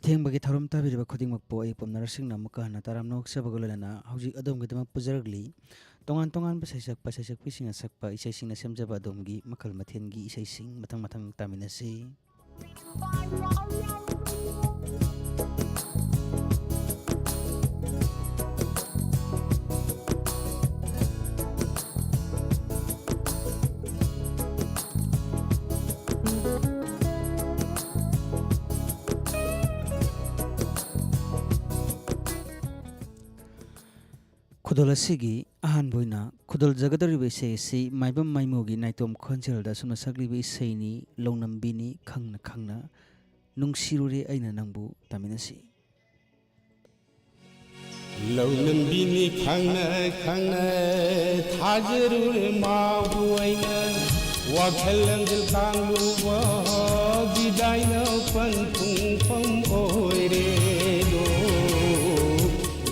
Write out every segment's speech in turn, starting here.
ꯑꯊꯦꯡꯕꯒꯤ ꯊꯧꯔꯝ ꯇꯥꯕꯤꯔꯤꯕ ꯈꯨꯗꯤꯡꯃꯛꯄꯨ ꯑꯩ ꯄꯨꯝꯅꯃꯛꯁꯤꯡꯅ ꯑꯃꯨꯛꯀ ꯍꯟꯅ ꯇꯔꯥꯝꯅ ꯑꯣꯛꯆꯕꯒ ꯂꯣꯏꯅꯅ ꯍꯧꯖꯤꯛ ꯑꯗꯣꯝꯒꯤꯗꯃꯛ ꯄꯨꯖꯔꯛꯂꯤ ꯇꯣꯉꯥꯟ ꯇꯣꯉꯥꯟꯕ ꯁꯩꯁꯛꯄ ꯁꯩꯁꯛꯄꯤꯁꯤꯡꯅ ꯁꯛꯄ ꯏꯁꯩꯁꯤꯡꯅ ꯁꯦꯝꯖꯕ ꯑꯗꯣꯝꯒꯤ ꯃꯈꯜ ꯃꯊꯦꯜꯒꯤ ꯏꯁꯩꯁꯤꯡ ꯃꯊꯪ ꯃꯊꯪ ꯇꯥꯃꯤꯟꯅꯁꯤ꯫ ꯈꯨꯗꯣꯜ ꯑꯁꯤꯒꯤ ꯑꯍꯥꯟꯕ ꯑꯣꯏꯅ ꯈꯨꯗꯣꯜꯖꯒꯗꯧꯔꯤꯕ ꯏꯁꯩ ꯑꯁꯤ ꯃꯥꯏꯕꯝ ꯃꯥꯏꯃꯨꯒꯤ ꯅꯥꯏꯇꯣꯝ ꯈꯣꯟꯖꯦꯜꯗ ꯑꯁꯨꯝꯅ ꯁꯛꯂꯤꯕ ꯏꯁꯩꯅꯤ ꯂꯧꯅꯝꯕꯤꯅꯤ ꯈꯪꯅ ꯈꯪꯅ ꯅꯨꯡꯁꯤꯔꯨꯔꯦ ꯑꯩꯅ ꯅꯪꯕꯨ ꯇꯥꯃꯤꯟꯅꯁꯤ꯫ ꯂꯧꯅꯝꯕꯤꯅꯤ ꯈꯪꯅ ꯈꯪꯅ ꯊꯥꯖꯔꯨꯔꯦ ꯃꯥꯕꯨ ꯑꯩꯅ ꯋꯥꯈꯜ ꯂꯝꯖꯦꯜ ꯇꯥꯡꯂꯨꯕ ꯕꯤꯗꯥꯏꯅ ꯄꯟꯊꯨꯡꯐꯝ ꯑꯣꯏꯔꯦꯗꯣ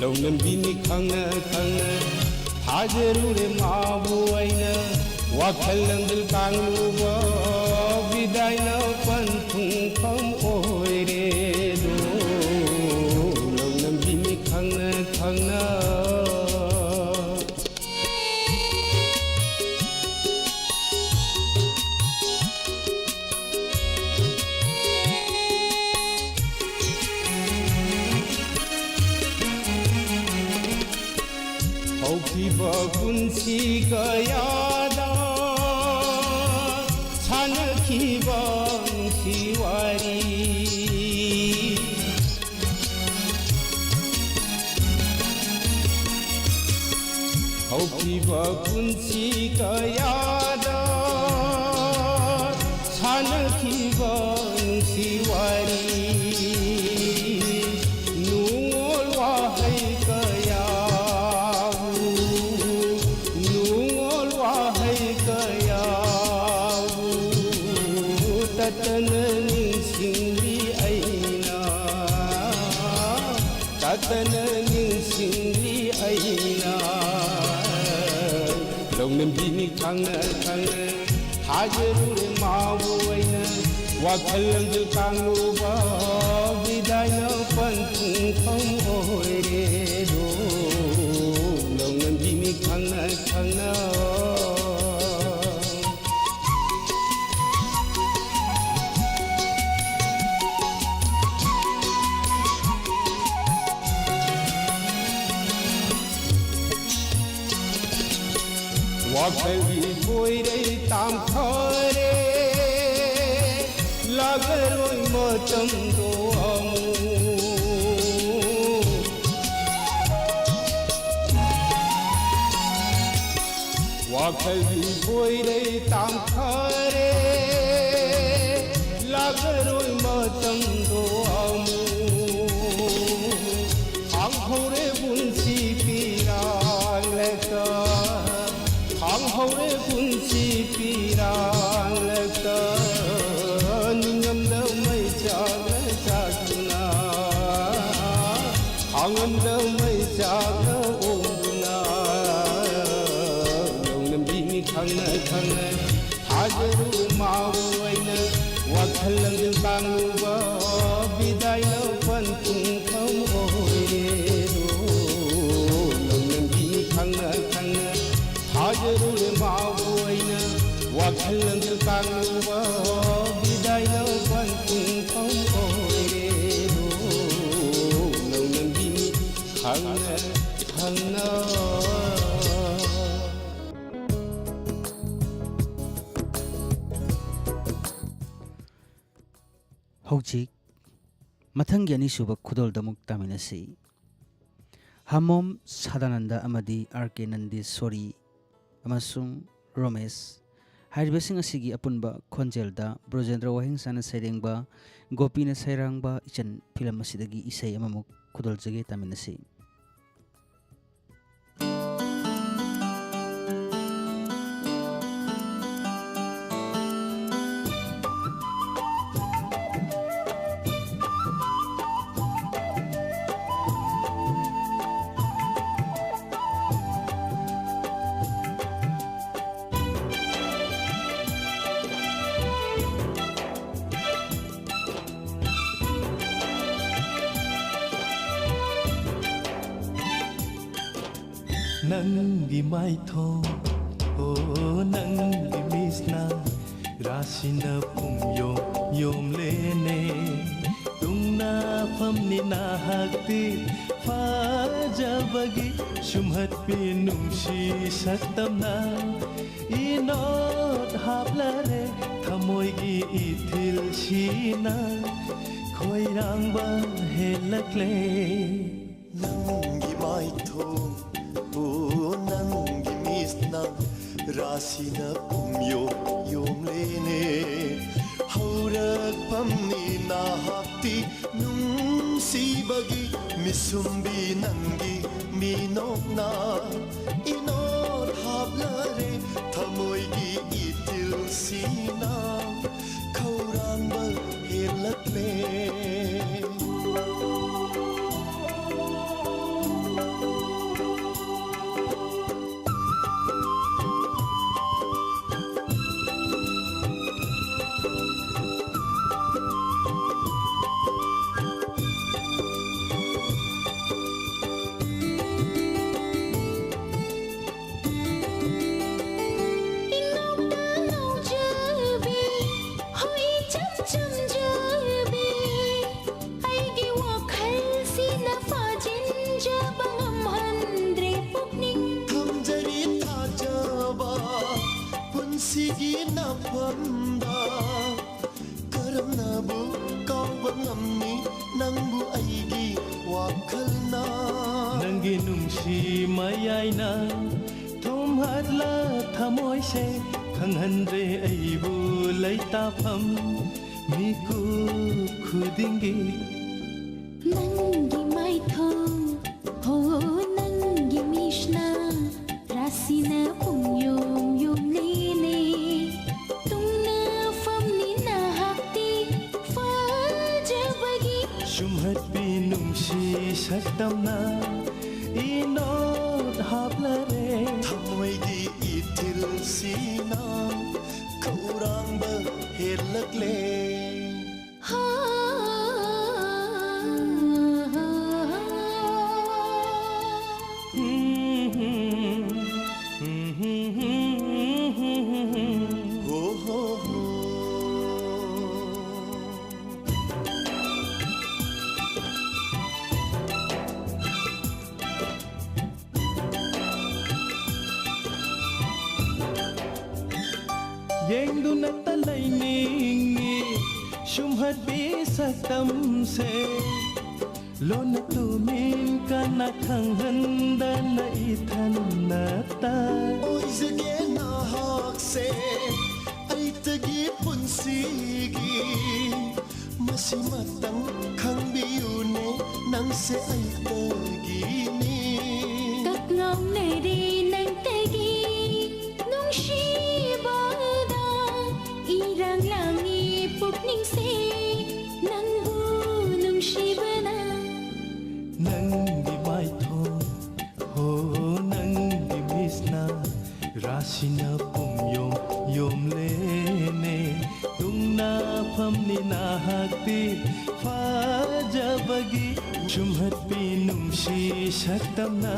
ꯂꯧꯅꯝꯕꯤꯅꯤ ꯈꯪꯅ ꯈꯪꯅ ꯊꯥꯖꯔꯨꯔꯦ ꯃꯥꯕꯨ ꯑꯩꯅ ꯋꯥꯈꯜ ꯂꯝꯖꯦꯜ ꯇꯥꯡꯂꯨꯕ ꯕꯤꯗꯥꯏꯅ ꯄꯟꯊꯨꯡꯐꯝ ꯑꯣꯏꯔꯦꯗꯣ ꯂꯧꯅꯝꯕꯤꯅꯤ ꯈꯪꯅ ꯈꯪꯅ ꯍꯧꯈꯤꯕ ꯄꯨꯟꯁꯤ ꯀꯌꯥꯗ ꯁꯥꯟꯅꯈꯤꯕ ꯅꯨꯡꯁꯤ ꯋꯥꯔꯤ ꯍꯧꯈꯤꯕ ꯄꯨꯟꯁꯤ ꯀꯌꯥꯗ ꯁꯥꯟꯅꯈꯤꯕ ꯅꯨꯡꯁꯤ ꯋꯥꯔꯤ ꯅꯨꯡꯉꯣꯜ ꯋꯥꯍꯩ ꯇꯠꯇꯅ ꯅꯤꯡꯁꯤꯡꯂꯤ ꯑꯩꯅ ꯇꯠꯇꯅ ꯅꯤꯡꯁꯤꯡꯂꯤ ꯑꯩꯅ ꯂꯧꯅꯝꯕꯤꯅꯤ ꯈꯪꯅ ꯈꯪꯅ ꯊꯥꯖꯔꯨꯔꯦ ꯃꯥꯕꯨ ꯑꯩꯅ ꯋꯥꯈꯜ ꯂꯝꯖꯦꯜ ꯇꯥꯡꯂꯨꯕ ꯕꯤꯗꯥꯏꯅ ꯄꯟꯊꯨꯡꯐꯝ ꯑꯣꯏꯔꯦꯗꯣ ꯂꯧꯅꯝꯕꯤꯅꯤ ꯈꯪꯅ ꯈꯪꯅ ꯋꯥꯈꯜꯒꯤ ꯕꯣꯏꯔꯩ ꯇꯥꯝꯊꯔꯦ ꯂꯥꯛꯂꯔꯣꯏ ꯃꯇꯝꯗꯣ ꯋꯥꯈꯜꯒꯤ ꯕꯣꯏꯔꯩ ꯇꯥꯝꯊꯔꯦ ꯂꯥꯛꯂꯔꯣꯏ ꯃꯇꯝꯗꯣ ꯈꯥꯡꯍꯧꯔꯦ ꯄꯨꯟꯁꯤ ꯄꯤꯔꯥꯡꯂꯦꯛꯇ ꯈꯥꯡꯍꯧꯔꯦ ꯄꯨꯟꯁꯤ ꯄꯤꯔꯥꯡꯂꯦꯛꯇ ꯅꯤꯡꯉꯝꯗ ꯃꯩ ꯆꯥꯛꯅ ꯆꯥꯛꯇꯨꯅ ꯈꯥꯡꯉꯝꯗ ꯃꯩ ꯆꯥꯛꯅ ꯑꯣꯡꯗꯨꯅ ꯂꯧꯅꯝꯕꯤꯅꯤ ꯈꯪꯅ ꯈꯪꯅ ꯊꯥꯖꯔꯨ ꯃꯥꯕꯨ ꯑꯩꯅ ꯋꯥꯈꯜ ꯂꯝꯖꯦꯜ ꯇꯥꯡꯂꯨꯕ ꯕꯤꯗꯥꯏꯅ ꯄꯟꯊꯨꯡꯐꯝ ꯑꯣꯏꯔꯦꯗꯣ ꯂꯧꯅꯝꯕꯤꯅꯤ ꯈꯪꯅ ꯈꯪꯅ ꯊꯥꯖꯔꯨꯔꯦ ꯃꯥꯕꯨ ꯑꯩꯅ ꯋꯥꯈꯜ ꯂꯝꯖꯦꯜ ꯇꯥꯡꯂꯨꯕ ꯕꯤꯗꯥꯏꯅ ꯄꯟꯊꯨꯡꯐꯝ ꯑꯣꯏꯔꯦꯗꯣ ꯂꯧꯅꯝꯕꯤꯅꯤ ꯈꯪꯅ ꯈꯪꯅ ꯍꯧꯖꯤꯛ ꯃꯊꯪꯒꯤ ꯑꯅꯤꯁꯨꯕ ꯈꯨꯗꯣꯜꯗ ꯑꯃꯨꯛ ꯇꯥꯃꯤꯟꯅꯁꯤ꯫ ꯍꯃꯣꯝ ꯁꯥꯗꯥꯅꯟꯗ ꯑꯃꯗꯤ ꯑꯥꯔ ꯀꯦ ꯅꯟꯗꯦꯁꯣꯔꯤ ꯑꯃꯁꯨꯡ ꯔꯣꯃꯦꯁ ꯍꯥꯏꯔꯤꯕꯁꯤꯡ ꯑꯁꯤꯒꯤ ꯑꯄꯨꯟꯕ ꯈꯣꯟꯖꯦꯜꯗ ꯕ꯭ꯔꯣꯖꯦꯟꯗ꯭ꯔ ꯋꯥꯍꯦꯡꯁꯥꯅ ꯁꯩꯔꯦꯡꯕ ꯒꯣꯄꯤꯅ ꯁꯩꯔꯥꯡꯕ ꯏꯆꯟ ꯐꯤꯂꯝ ꯑꯁꯤꯗꯒꯤ ꯏꯁꯩ ꯑꯃꯃꯨꯛ ꯈꯨꯗꯣꯜꯖꯒꯦ ꯇꯥꯃꯤꯟꯅꯁꯤ꯫ ꯅꯪꯒꯤ ꯃꯥꯏꯊꯣꯡ ꯅꯪꯒꯤ ꯃꯤꯠꯅ ꯔꯥꯁꯤꯅ ꯄꯨꯝꯌꯣꯝ ꯌꯣꯝꯂꯦꯅꯦ ꯇꯨꯡꯅꯐꯝꯅꯤ ꯅꯍꯥꯛꯇꯤ ꯐꯖꯕꯒꯤ ꯁꯨꯝꯍꯠꯄꯤ ꯅꯨꯡꯁꯤ ꯁꯛꯇꯝꯅ ꯏꯅꯣꯠ ꯍꯥꯞꯂꯔꯦ ꯊꯃꯣꯏꯒꯤ ꯏꯊꯤꯜꯁꯤꯅ ꯈꯣꯏꯔꯥꯡꯕ ꯍꯦꯜꯂꯛꯂꯦ ꯅꯪꯒꯤ ꯃꯥꯏꯊꯣꯡ ꯅꯪꯒꯤ ꯃꯤꯠꯅ ꯔꯥꯁꯤꯅ ꯄꯨꯝꯌꯣꯝ ꯌꯣꯝꯂꯦꯅꯦ ꯍꯧꯔꯛꯐꯝꯅꯤ ꯅꯍꯥꯛꯇꯤ ꯅꯨꯡꯁꯤꯕꯒꯤ ꯃꯤꯁꯨꯝꯕꯤ ꯅꯪꯒꯤ ꯃꯤꯅꯣꯛꯅ ꯏꯅꯣꯠ ꯍꯥꯞꯂꯔꯦ ꯊꯃꯣꯏꯒꯤ 이틀시나 거울한 번 일렀네 ꯅꯪꯒꯤ ꯅꯨꯡꯁꯤ ꯃꯌꯥꯏꯅ ꯊꯨꯝꯍꯠꯂ ꯊꯃꯣꯏꯁꯦ ꯈꯪꯍꯟꯗ꯭ꯔꯦ ꯑꯩꯕꯨ ꯂꯩꯇꯥꯐꯝ ꯃꯤꯀꯨꯞ ꯈꯨꯗꯤꯡꯒꯤ ꯅꯪꯒꯤ ꯃꯥꯏꯊꯣꯡ ꯍꯣ ꯅꯪꯒꯤ ꯃꯤꯠꯅ ꯔꯥꯁꯤꯅ ꯄꯨꯡꯌꯣꯝ ꯌꯣꯝꯂꯦꯅꯦ ꯇꯨꯡꯅꯐꯝꯅꯤ ꯅꯍꯥꯛꯇꯤ ꯐꯖꯕꯒꯤ ꯁꯨꯝꯍꯠꯄꯤ ꯅꯨꯡꯁꯤ ꯁꯛꯇꯝꯅ 이노ꯠ 하플레ꯊꯃꯣꯏꯒꯤ 이틀시나 거울한 번 일렀네 ꯌꯦꯡꯗꯨꯅ ꯂꯩꯅꯤꯡꯉꯤ ꯁꯨꯝꯍꯠꯄꯤ ꯁꯛꯇꯝꯁꯦ ꯂꯣꯟꯅ ꯇꯨꯃꯤꯟ ꯀꯟꯅ ꯈꯪꯍꯟꯗꯅ ꯏꯊꯟꯅꯇ ꯑꯣꯏꯖꯒꯦ ꯅꯍꯥꯛꯁꯦ ꯑꯩꯇꯒꯤ ꯄꯨꯟꯁꯤꯒꯤ ꯃꯁꯤꯃꯇꯪ ꯈꯪꯕꯤꯌꯨꯅꯦ ꯅꯪꯁꯦ ꯑꯩꯇꯒꯤꯅꯤ ꯀꯛꯉꯥꯎꯅꯔꯦ ꯅꯪꯇꯒꯤ ꯅꯨꯡꯁꯤꯕꯗ 이랑 랑이 푹닝새 낭부 농시브나 ꯅꯪꯒꯤ ꯃꯥꯏꯊꯣꯡ ꯍꯣ ꯅꯪꯒꯤ ꯃꯤꯠꯅ ꯔꯥꯁꯤꯅ ꯄꯨꯝꯌꯣꯝ ꯌꯣꯝꯂꯦꯅꯦ ꯇꯨꯡꯅꯐꯝꯅꯤ ꯅꯍꯥꯛꯇꯤ ꯐꯖꯕꯒꯤ ꯁꯨꯝꯍꯠꯄꯤ ꯅꯨꯡꯁꯤ ꯁꯛꯇꯝꯅ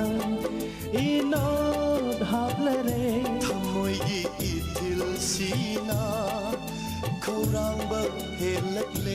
이노ꯠ 하플레ꯊꯃꯣꯏꯒꯤ 이틀시나 거울한 번 일렀네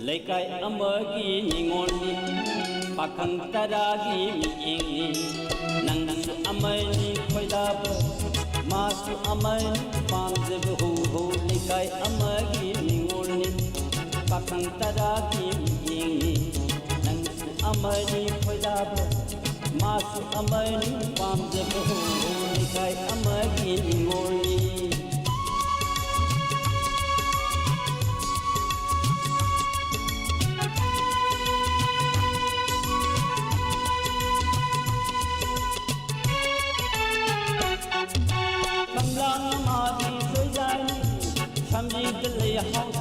Lekai amagi ningoni pakang taragi miingi nang amai khoidaba masu amai pamjeb hu hu lekai amagi ningoni pakang taragi miingi nang amai khoidaba masu amai pamjeb hu hu lekai amagi ningoni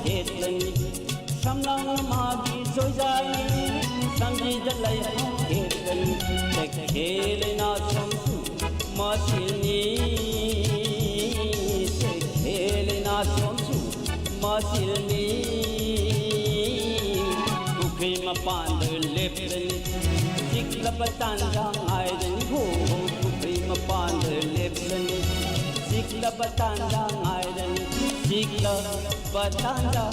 हेतनी समलांग मागी जोजाई संगी जलाई हेतनी खेलना समसु मसिनी खेलना समसु मसिनी कुफी मपान लेपनी जिक्ल बतांजा iron हो कुफी मपान लेपनी जिक्ल बतांजा iron जिक्ल बतांजा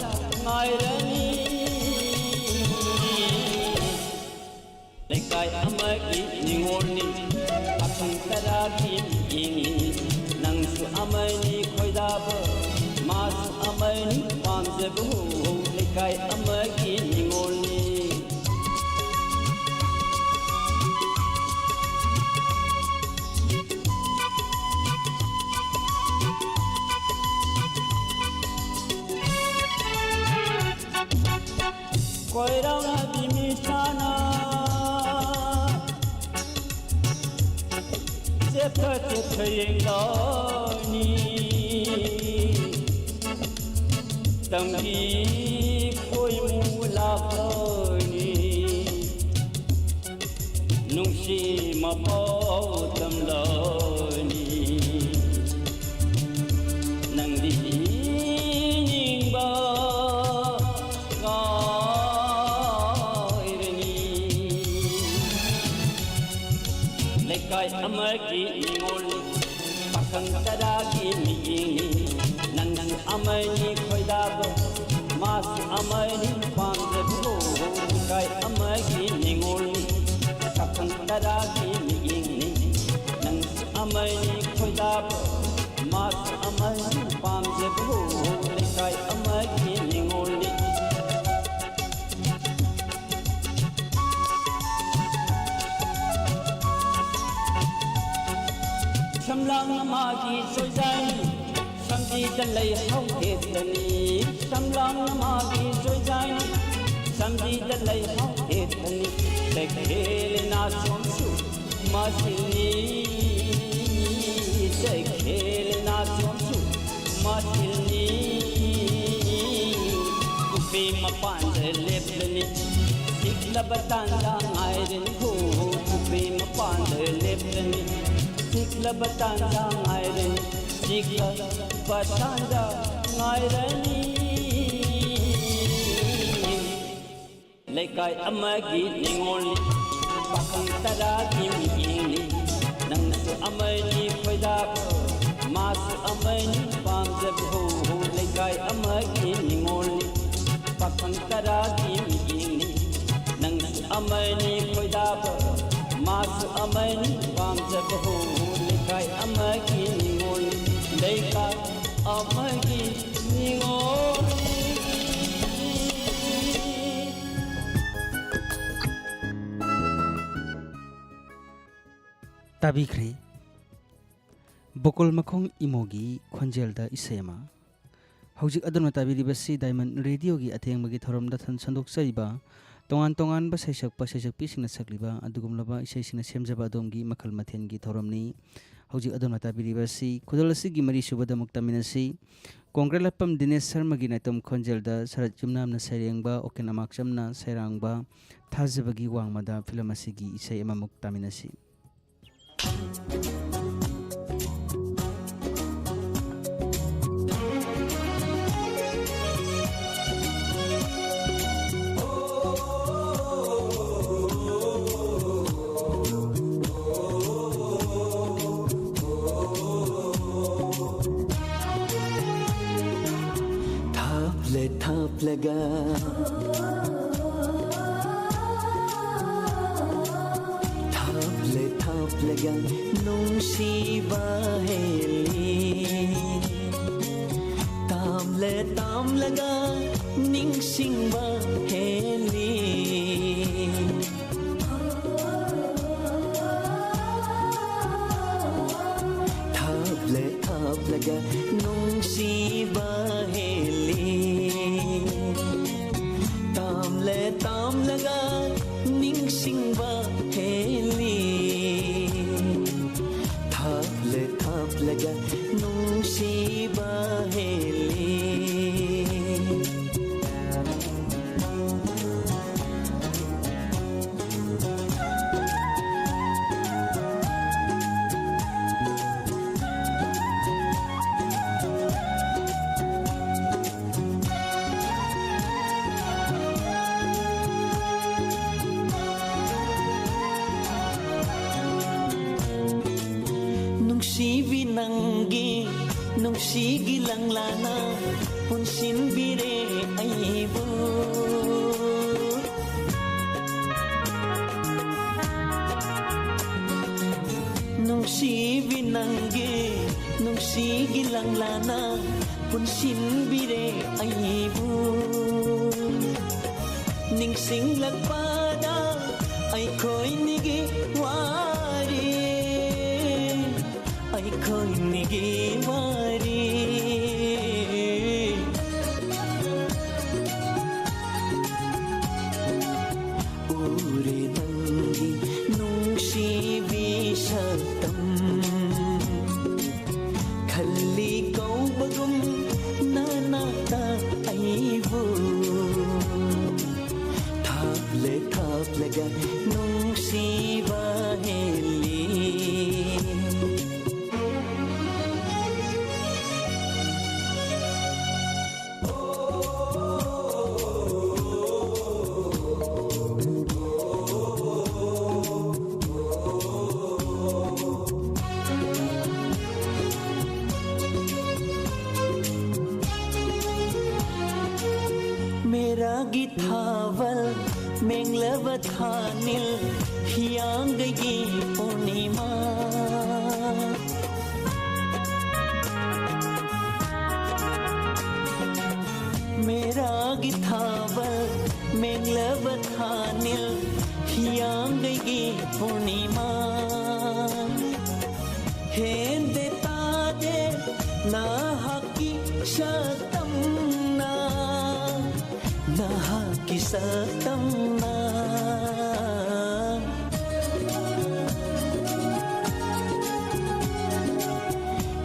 irony लेकाय अमगी निंगोनी पाखंग तरागी मियेंगी नंसु अमनी खोइदाब मासु अमनी पामजबु लेकाय अमगी निंगोनी कोयराना दिमिसाना 제터 제터행가니 땅이 고이무라거니 농시 마포담러니 낭디 닝바 लेकाय अमगी निंगोली पाखंग तरागी मियेंगी नंग अमनी खोइदाब मास अमनी पामजबु लेकाय अमगी निंगोली पाखंग तरागी मियेंगी नंग अमनी खोइदाब मास अमनी पामजबु लेकाय अमगी निंगोली समलांग मागी जोजाई संगी जलाई हौ हेतनी समलांग मागी जोजाई संगी जलाई हौ हेतनी खेलना सोमसु मसिनी खेलना सोमसु मसिनी कुफी मपान लेपनी जिक्ल बतांजा आयरन हो कुफी मपान लेपनी जिक्ल बतांजा आयरन जिक्ल बतांजा आयरनी लेकाय अमगी निंगोली पाखंग तरागी मियेंगी नंसु अमनी खोइदाब मासु अमनी पामजबु लेकाय अमगी निंगोली पाखंग तरागी मियेंगी नंसु अमनी खोइदाब मासु अमनी पामजबु लेकाय अमगी निंगोली लेकाय अमगी निंगोली ताबिख्रे बकुल मखोंग इमोगी खोंजेलदा इसेमा हौजिक अदुना ताबिरिबसी डायमंड रेडियो की अथेंबगी थोरमदा थन संदोक्चरिबा तोंगान तोंगान बा सैसकपा सैसकपीसिंगना सकलिबा अदुगुमलबा इसैसिंगना सेमजबा अदोमगी मखल मथेनगी थोरमनी हौजिक अदुना ताबिरिबसी खुदलसिगी मरी सुबदमुक तमिनसी कोंग्रेलपम दिनेश शर्मा की नाइतम खोंजेलदा सरत जुमनामना सैरेंगबा ओकेन अमाक्चमना सैरांगबा थाजबगी वांगमदा फिल्म असिगी इसै अममुक तमिनसी थाप लगा थाप लगा नुंसीबा हेली ताम लगा निंगसिंगबा हेली थाप लगा नुंसीबा हेली ताम लगा निंगसिंगबा हेली थाप लगा नुंसीबा हेली ꯅꯨꯡꯁꯤꯒꯤ ꯂꯪꯂꯥꯅ ꯄꯨꯟꯁꯤꯟꯕꯤꯔꯦ ꯑꯩꯕꯨ ꯅꯨꯡꯁꯤꯕꯤ ꯅꯪꯒꯤ ꯅꯨꯡꯁꯤꯒꯤ ꯂꯪꯂꯥꯅ ꯄꯨꯟꯁꯤꯟꯕꯤꯔꯦ ꯑꯩꯕꯨ ꯅꯤꯡꯁꯤꯡꯂꯛꯄꯗ ꯑꯩꯈꯣꯏꯅꯤꯒꯤ ꯋꯥꯔꯤ ꯑꯩꯈꯣꯏꯅꯤꯒꯤ ꯋꯥꯔꯤ ꯎꯔꯦ ꯅꯪꯒꯤ ꯅꯨꯡꯁꯤꯕꯤ ꯁꯛꯇꯝ ꯈꯜꯂꯤ ꯀꯧꯕꯒꯨꯝ ꯅꯅꯥꯛꯇ ꯑꯩꯕꯨ ꯊꯥꯞꯂꯒ ꯅꯨꯡꯁꯤꯕ ꯍꯦꯜꯂꯤ मेरागी थावल मेंगलब थानिल हियांगगी पूर्णिमा मेरागी थावल मेंगलब थानिल हियांगगी पूर्णिमा हेंदे ताजे ना हकी शतम ना की सतमना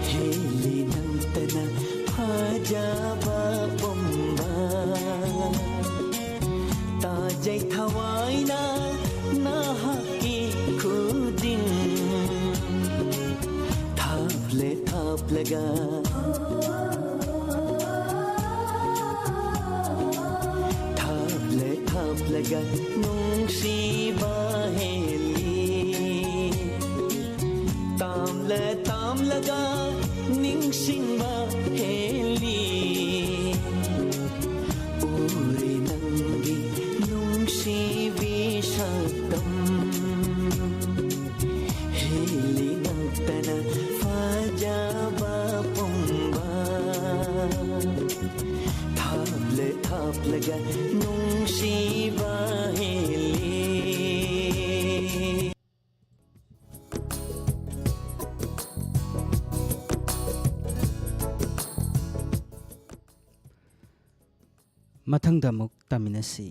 हेली नंतना फजाबा पुम्बा ताजै थवाइना नाहकी खुदिन थाप्लगा लगा नुंसीबा हेली ताम लगा निंगसिंबा हेली उरी नंगी नुंसीबी शब्दम हेली नंतना फजाबा पुम्बा थाप लगा नुंसीबा हेली ꯃꯊꯪꯗ ꯑꯃꯨꯛ ꯇꯥꯃꯤꯟꯅꯁꯤ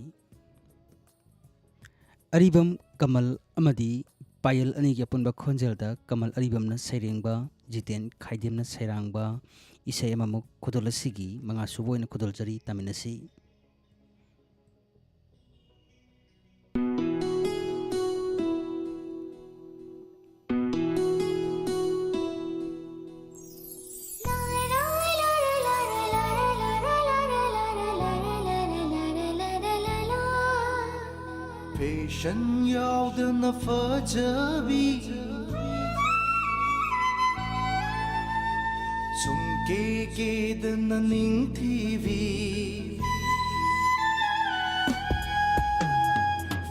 ꯑꯔꯤꯕꯝ ꯀꯃꯜ ꯑꯃꯗꯤ ꯄꯥꯌꯜ ꯑꯅꯤꯒꯤ ꯑꯄꯨꯟꯕ ꯈꯣꯟꯖꯦꯜꯗ ꯀꯃꯜ ꯑꯔꯤꯕꯝꯅ ꯁꯩꯔꯦꯡꯕ ꯖꯤꯇꯦꯟ ꯈꯥꯏꯗꯦꯝꯅ ꯁꯩꯔꯥꯡꯕ ꯏꯁꯩ ꯑꯃꯃꯨꯛ ꯈꯨꯗꯣꯜ ꯑꯁꯤꯒꯤ ꯃꯉꯥꯁꯨꯕ ꯑꯣꯏꯅ ꯈꯨꯗꯣꯜꯖꯔꯤ ꯇꯥꯃꯤꯟꯅꯁꯤ Fashion yaudana fajabi Sumke kedana ningthivi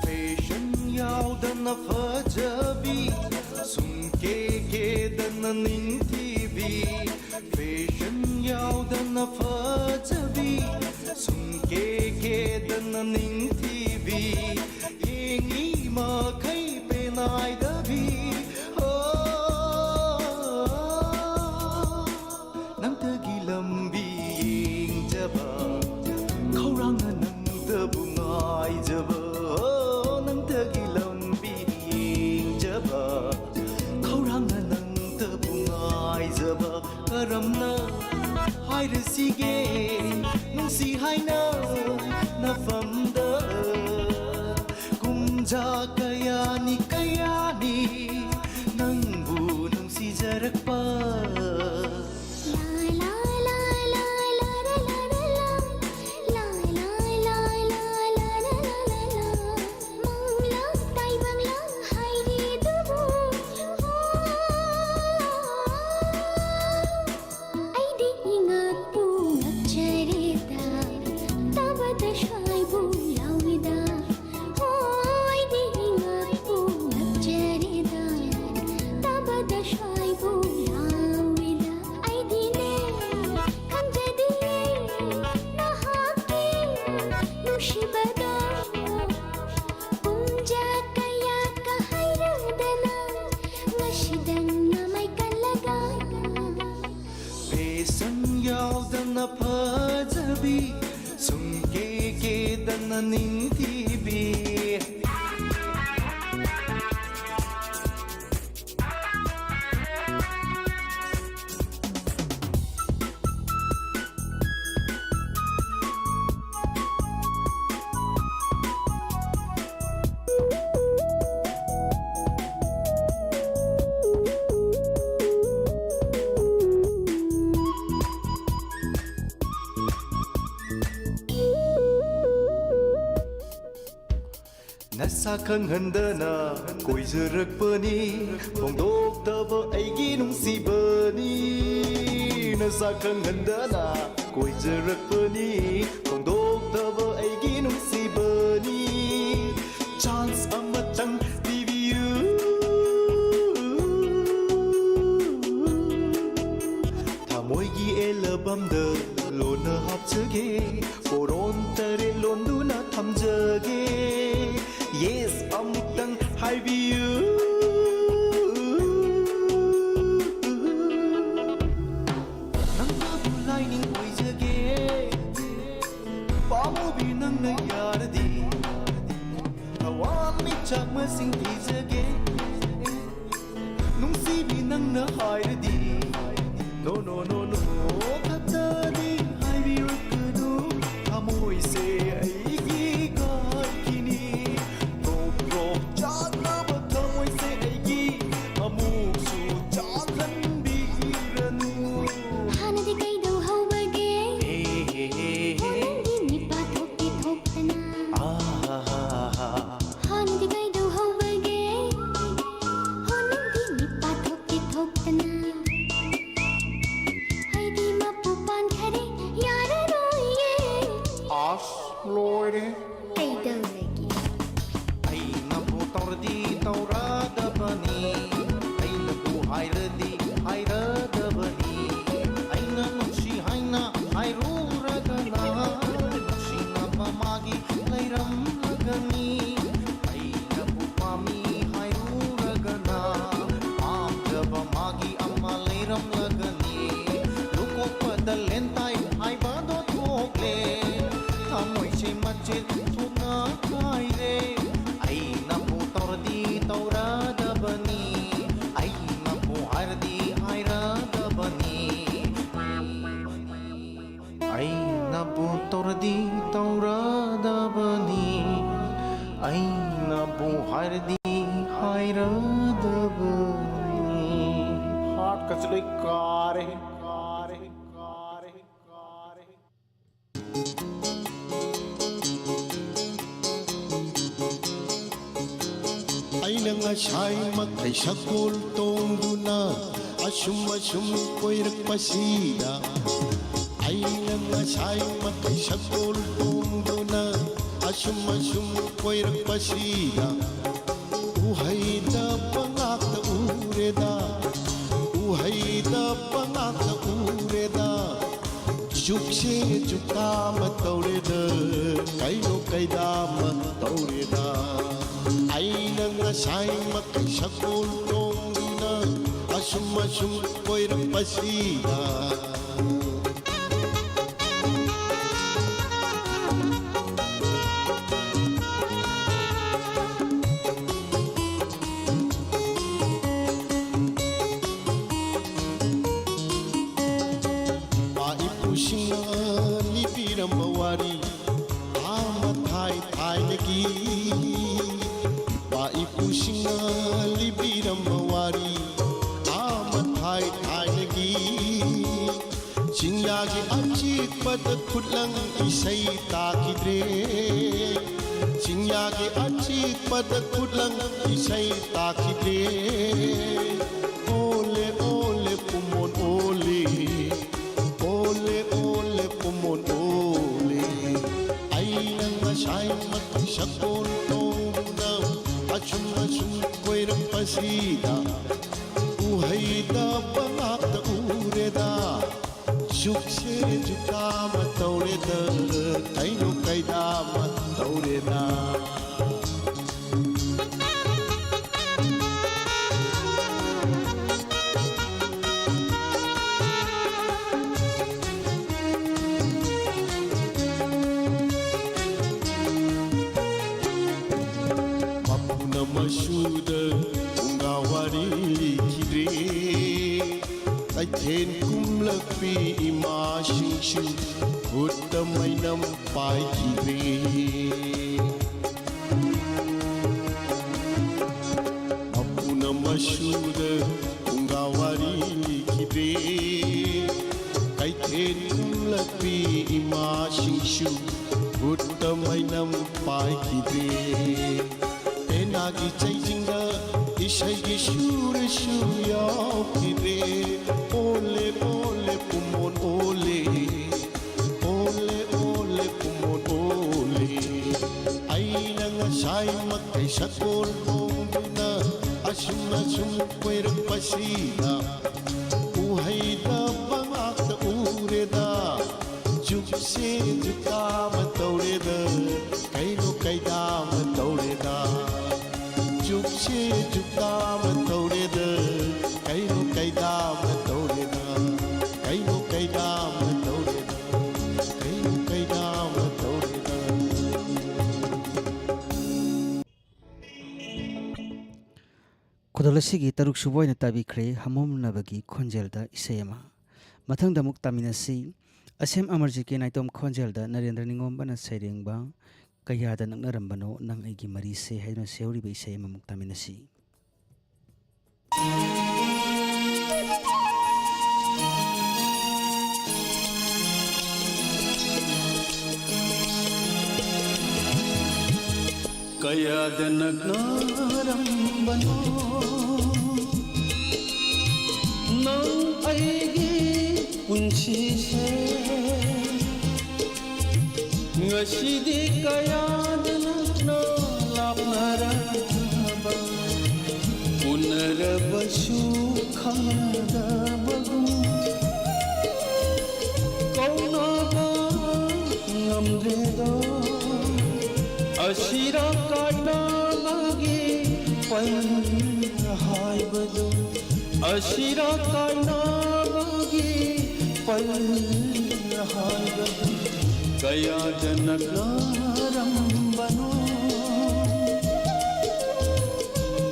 Fashion yaudana fajabi Sumke kedana ningthivi Fashion yaudana fajabi Sumke kedana ningthivi Yengi ma khai pe nai da bi Nang ta gi lambi yeng jaba Khaurang nang ta bu ngai jaba Nang ta gi lambi yeng jaba Khaurang nang ta bu ngai jaba Karamna hai ra si ge nung si hai na na fam da kumja kaya ni nangbu nung si jarak pa ꯅꯨꯡꯁꯤꯕꯗꯣ ꯄꯨꯡꯖꯥ ꯀꯌꯥ ꯀ ꯍꯥꯏꯔꯗꯅ ꯉꯁꯤꯗꯪ ꯅꯃꯥꯏ ꯀꯜꯂꯒ Besan yaudana phajabi sumke ke dana ningtibi Nasa khanghandana koizarakpani fongdoktaba aigi nungsibani Nasa khanghandana koizarakpani fongdoktaba aigi nungsibani Chance amatang pibiyu Thamoigi albumda lona hapchage Poron tare londuna thamjage Yes, amutang haibiyu Nangna bulai ning oijage Pamubi nangna yaradi Hawan mi chakma sing dijage Nungsibi nangna hairadi No no no no Khatadi haibirukadu Hamoi se aigi kaikini ꯍꯥꯟꯅꯗꯤ ꯀꯩꯗꯧ ꯍꯧꯕꯒꯦ ꯍꯣꯅꯪꯗꯤ ꯅꯤꯄꯥ ꯊꯣꯛꯇꯤ ꯊꯣꯛꯇꯅ ꯍꯥꯟꯅꯗꯤ ꯀꯩꯗꯧ ꯍꯧꯕꯒꯦ ꯍꯣꯅꯪꯗꯤ ꯅꯤꯄꯥ ꯊꯣꯛꯇꯤ ꯊꯣꯛꯇꯅ ꯑꯩꯗꯤ ꯃꯄꯨ ꯄꯥꯟꯈꯔꯦ ꯌꯥꯔꯔꯣꯏꯌꯦ Lord, ꯀꯩꯗꯧꯔꯒꯦ Ainabu tauradi tauradabani Ainabu hairadi hairadabani Aina nungsi haina hairuragana Nungsi napamagi lairam lagani Ainabu pami hairuragana Amdaba magi amma lairam lagani Lukokpada lentai haibado thokle Thamoy se machet thuna kaire Ainabu tauradi tauradabani Ainabu hairadi hairadabani Ainabu tauradi tauradabani Ainabu hairadi hairadabani heart kachloi kare. Aina ngasay makay sakol tongduna Asum asum koirakpasida Aina ngasay makay sakol tongduna Asum asum koirakpasida Uhay da pangakta ureda Uhay da pangakta ureda Jukse jukama taureda Kaino kaidama taureda Aina ngasay makay sakol tongduna Asum asum koirakpasida Maipusinga libirambawari Ama thai thai nagi Maipusinga libirambawari Ama thai thai nagi Chingyagi achikpada khutlang isai takidre Chingyagi achikpada khutlang isai takidre Ole ole pumon ole Ole ole pumon ole Aina ngasay makay sakol tongduna Asum asum koirakpasida Uhay da pangakta ureda Jukse jukama taureda Kaino kaidama ꯇꯧꯔꯦꯅ ꯃꯄꯨꯅ ꯃꯁꯨꯗ ꯐꯨꯡꯒꯥ ꯋꯥꯔꯤ ꯂꯤꯈꯤꯗ꯭ꯔꯦ ꯀꯩꯊꯦꯜ ꯀꯨꯝꯂꯛꯄꯤ ꯏꯃꯥꯁꯤꯡꯁꯨ ꯈꯨꯠꯇ ꯃꯩꯅꯝ ꯄꯥꯏꯈꯤꯗ꯭ꯔꯦ ꯃꯄꯨꯅ ꯃꯁꯨꯗ ꯐꯨꯡꯒꯥ ꯋꯥꯔꯤ ꯂꯤꯈꯤꯗ꯭ꯔꯦ ꯀꯩꯊꯦꯜ ꯀꯨꯝꯂꯛꯄꯤ ꯏꯃꯥꯁꯤꯡꯁꯨ ꯈꯨꯠꯇ ꯃꯩꯅꯝ ꯄꯥꯏꯈꯤꯗ꯭ꯔꯦ ꯄꯦꯅꯥꯒꯤ ꯆꯩꯖꯤꯡꯗ ꯏꯁꯩꯒꯤ ꯁꯨꯔꯁꯨ ꯌꯥꯎꯈꯤꯗ꯭ꯔꯦ ꯑꯣꯂꯦ ꯑꯣꯂꯦ ꯄꯨꯃꯣꯟ ꯑꯣꯂꯦ ꯑꯣꯂꯦ ꯑꯣꯂꯦ ꯄꯨꯃꯣꯟ ꯑꯣꯂꯦ ꯑꯩꯅ ꯉꯁꯥꯏꯃꯛꯀꯩ ꯁꯛꯀꯣꯜ ꯍꯣꯡꯗꯨꯅ ꯑꯁꯨꯝ ꯑꯁꯨꯝ ꯀꯣꯏꯔꯛꯄꯁꯤꯗ ꯎꯍꯩꯗꯕ ꯉꯥꯛꯇ ꯎꯔꯦꯗ ꯖꯨꯛꯁꯦ ꯖꯨꯛꯇꯥꯃ ꯇꯧꯔꯦꯗ ꯀꯩꯅꯣ ꯀꯩꯗꯥꯃ ꯇꯧꯔꯦꯗ ꯖꯨꯛꯁꯦ ꯖꯨꯛꯇꯥꯃ ꯇꯧꯔꯦꯗ ꯀꯩꯅꯣ ꯀꯩꯗꯥꯃ ꯇꯧꯔꯦꯗ ꯀꯩꯅꯣ ꯀꯩꯗꯥꯃ ꯇꯧꯔꯦꯗ ꯀꯩꯅꯣ ꯀꯩꯗꯥꯃ ꯇꯧꯔꯦꯗ ꯈꯨꯗꯣꯜ ꯑꯁꯤꯒꯤ ꯇꯔꯨꯛ ꯁꯨꯕ ꯑꯣꯏꯅ ꯇꯥꯕꯤꯈ꯭ꯔꯦ ꯍꯃꯣꯝꯅꯕꯒꯤ ꯈꯣꯟꯖꯦꯜꯗ ꯏꯁꯩ ꯑꯃ ꯃꯊꯪꯗ ꯑꯃꯨꯛ ꯇꯥꯃꯤꯟꯅꯁꯤ ꯑꯁꯦꯝ ꯑꯃꯔꯖꯤꯠꯀꯤ ꯅꯥꯏꯇꯣꯝ ꯈꯣꯟꯖꯦꯜꯗ ꯅꯔꯦꯟꯗ꯭ꯔ ꯅꯤꯉꯣꯝꯕꯅ ꯁꯩꯔꯦꯡꯕ ꯀꯌꯥꯗ ꯅꯛꯅꯔꯝꯕꯅꯣ ꯅꯪ ꯑꯩꯒꯤ ꯃꯔꯤꯁꯦ ꯍꯥꯏꯗꯨꯅ ꯁꯦꯝꯍꯧꯔꯤꯕ ꯏꯁꯩ ꯑꯃꯃꯨꯛ ꯇꯥꯃꯤꯟꯅꯁꯤ ꯀꯌꯥꯗ ꯅꯛꯅꯔꯝꯕꯅꯣ ꯅꯪ ꯑꯩꯒꯤ ꯄꯨꯟꯁꯤꯁꯦ ꯉꯁꯤꯗꯤ ꯀꯌꯥꯗ ꯅꯛꯅ ꯂꯥꯞꯅꯔꯕ ꯎꯅꯔꯕꯁꯨ ꯈꯪꯅꯗꯕꯒꯨꯝ ꯀꯧꯅꯕ ꯉꯝꯗ꯭ꯔꯦꯗꯣ ꯑꯁꯤꯔ ꯀꯥꯏꯅꯕꯒꯤ ꯄꯜ ꯍꯥꯏꯕꯗꯨ ꯑꯁꯤꯔ ꯀꯥꯏꯅꯕꯒꯤ ꯄꯜ ꯍꯥꯏꯕꯗꯨ ꯀꯌꯥꯗ ꯅꯛꯅꯔꯝꯕꯅꯣ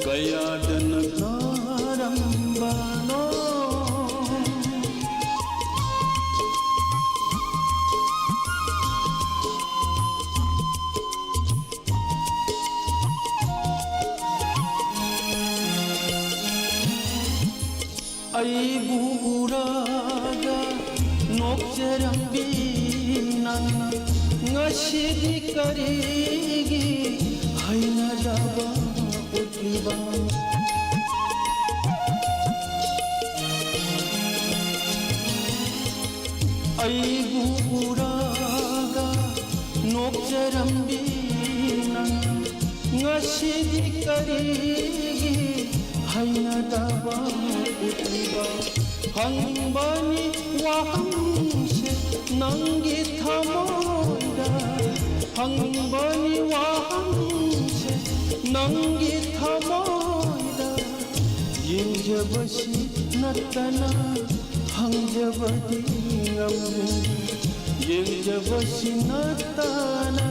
ꯀꯌꯥꯗ ꯅꯛꯅꯔꯝꯕꯅꯣ ꯑꯩꯕꯨ ꯎꯔꯒ ꯅꯣꯛꯆꯔꯝꯕꯤ ꯅꯪꯅ ꯉꯁꯤꯗꯤ ꯀꯔꯤꯒꯤ ꯍꯩꯅꯗꯕ ꯎꯠꯂꯤꯕ ꯑꯩꯕꯨ ꯎꯔꯒ ꯅꯣꯛꯆꯔꯝꯕꯤ ꯅꯪꯅ ꯉꯁꯤꯗꯤ ꯀꯔꯤꯒꯤ ꯍꯩꯅꯗꯕ ꯎꯠꯂꯤꯕ ꯍꯪꯕꯅꯤ ꯋꯥꯍꯪꯁꯦ ꯅꯪꯒꯤ ꯊꯃꯣꯏꯗ ꯍꯪꯕꯅꯤ ꯋꯥꯍꯪꯁꯦ ꯅꯪꯒꯤ ꯊꯃꯣꯏꯗ ꯌꯦꯡꯖꯕꯁꯤ ꯅꯠꯇꯅ ꯍꯪꯖꯕꯗꯤ ꯉꯝꯗꯦ ꯌꯦꯡꯖꯕꯁꯤ ꯅꯠꯇꯅ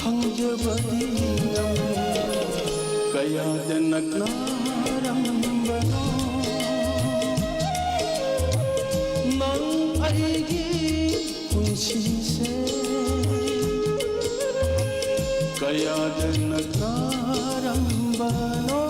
ꯍꯪꯖꯕꯗꯤ ꯉꯝꯗꯦ ꯀꯌꯥꯗ ꯅꯛꯅꯔꯝꯕꯅꯣ ꯅꯪ ꯑꯩꯒꯤ ꯄꯨꯟꯁꯤꯁꯦ ꯀꯌꯥꯗ ꯅꯛꯅꯔꯝꯕꯅꯣ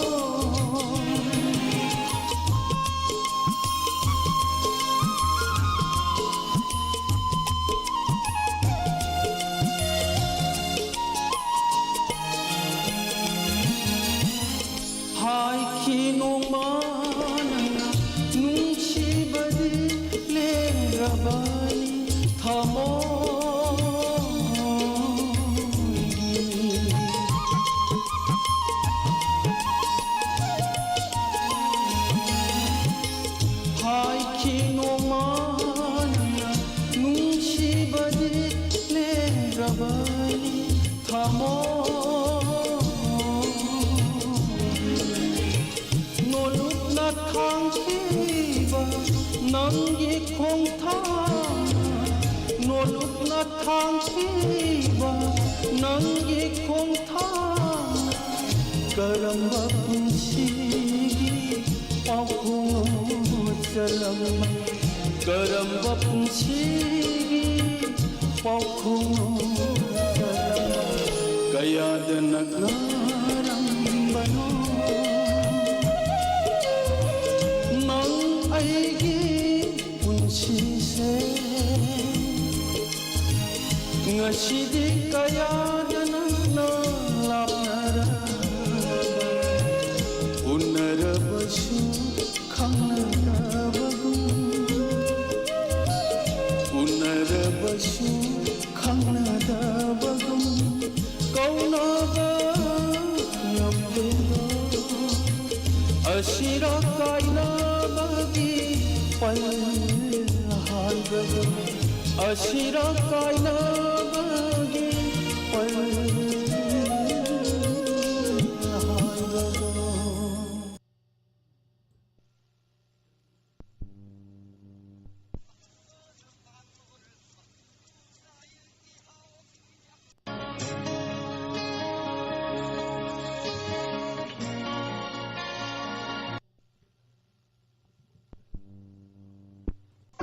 thamo nôn na thang chiba nang ye khong thang nôn na thang chiba nang ye khong thang karamba punchigi pakhung chalam karamba punchigi pakhung kaya naglarambano nang aigi punsise ngasidi kaya naglalapnara unarabasu khangnarabagum unarabasu khangnarabagum kaunaba yamdeno ashira kainabagi palhalbagum ashira kainabagi palhalbagum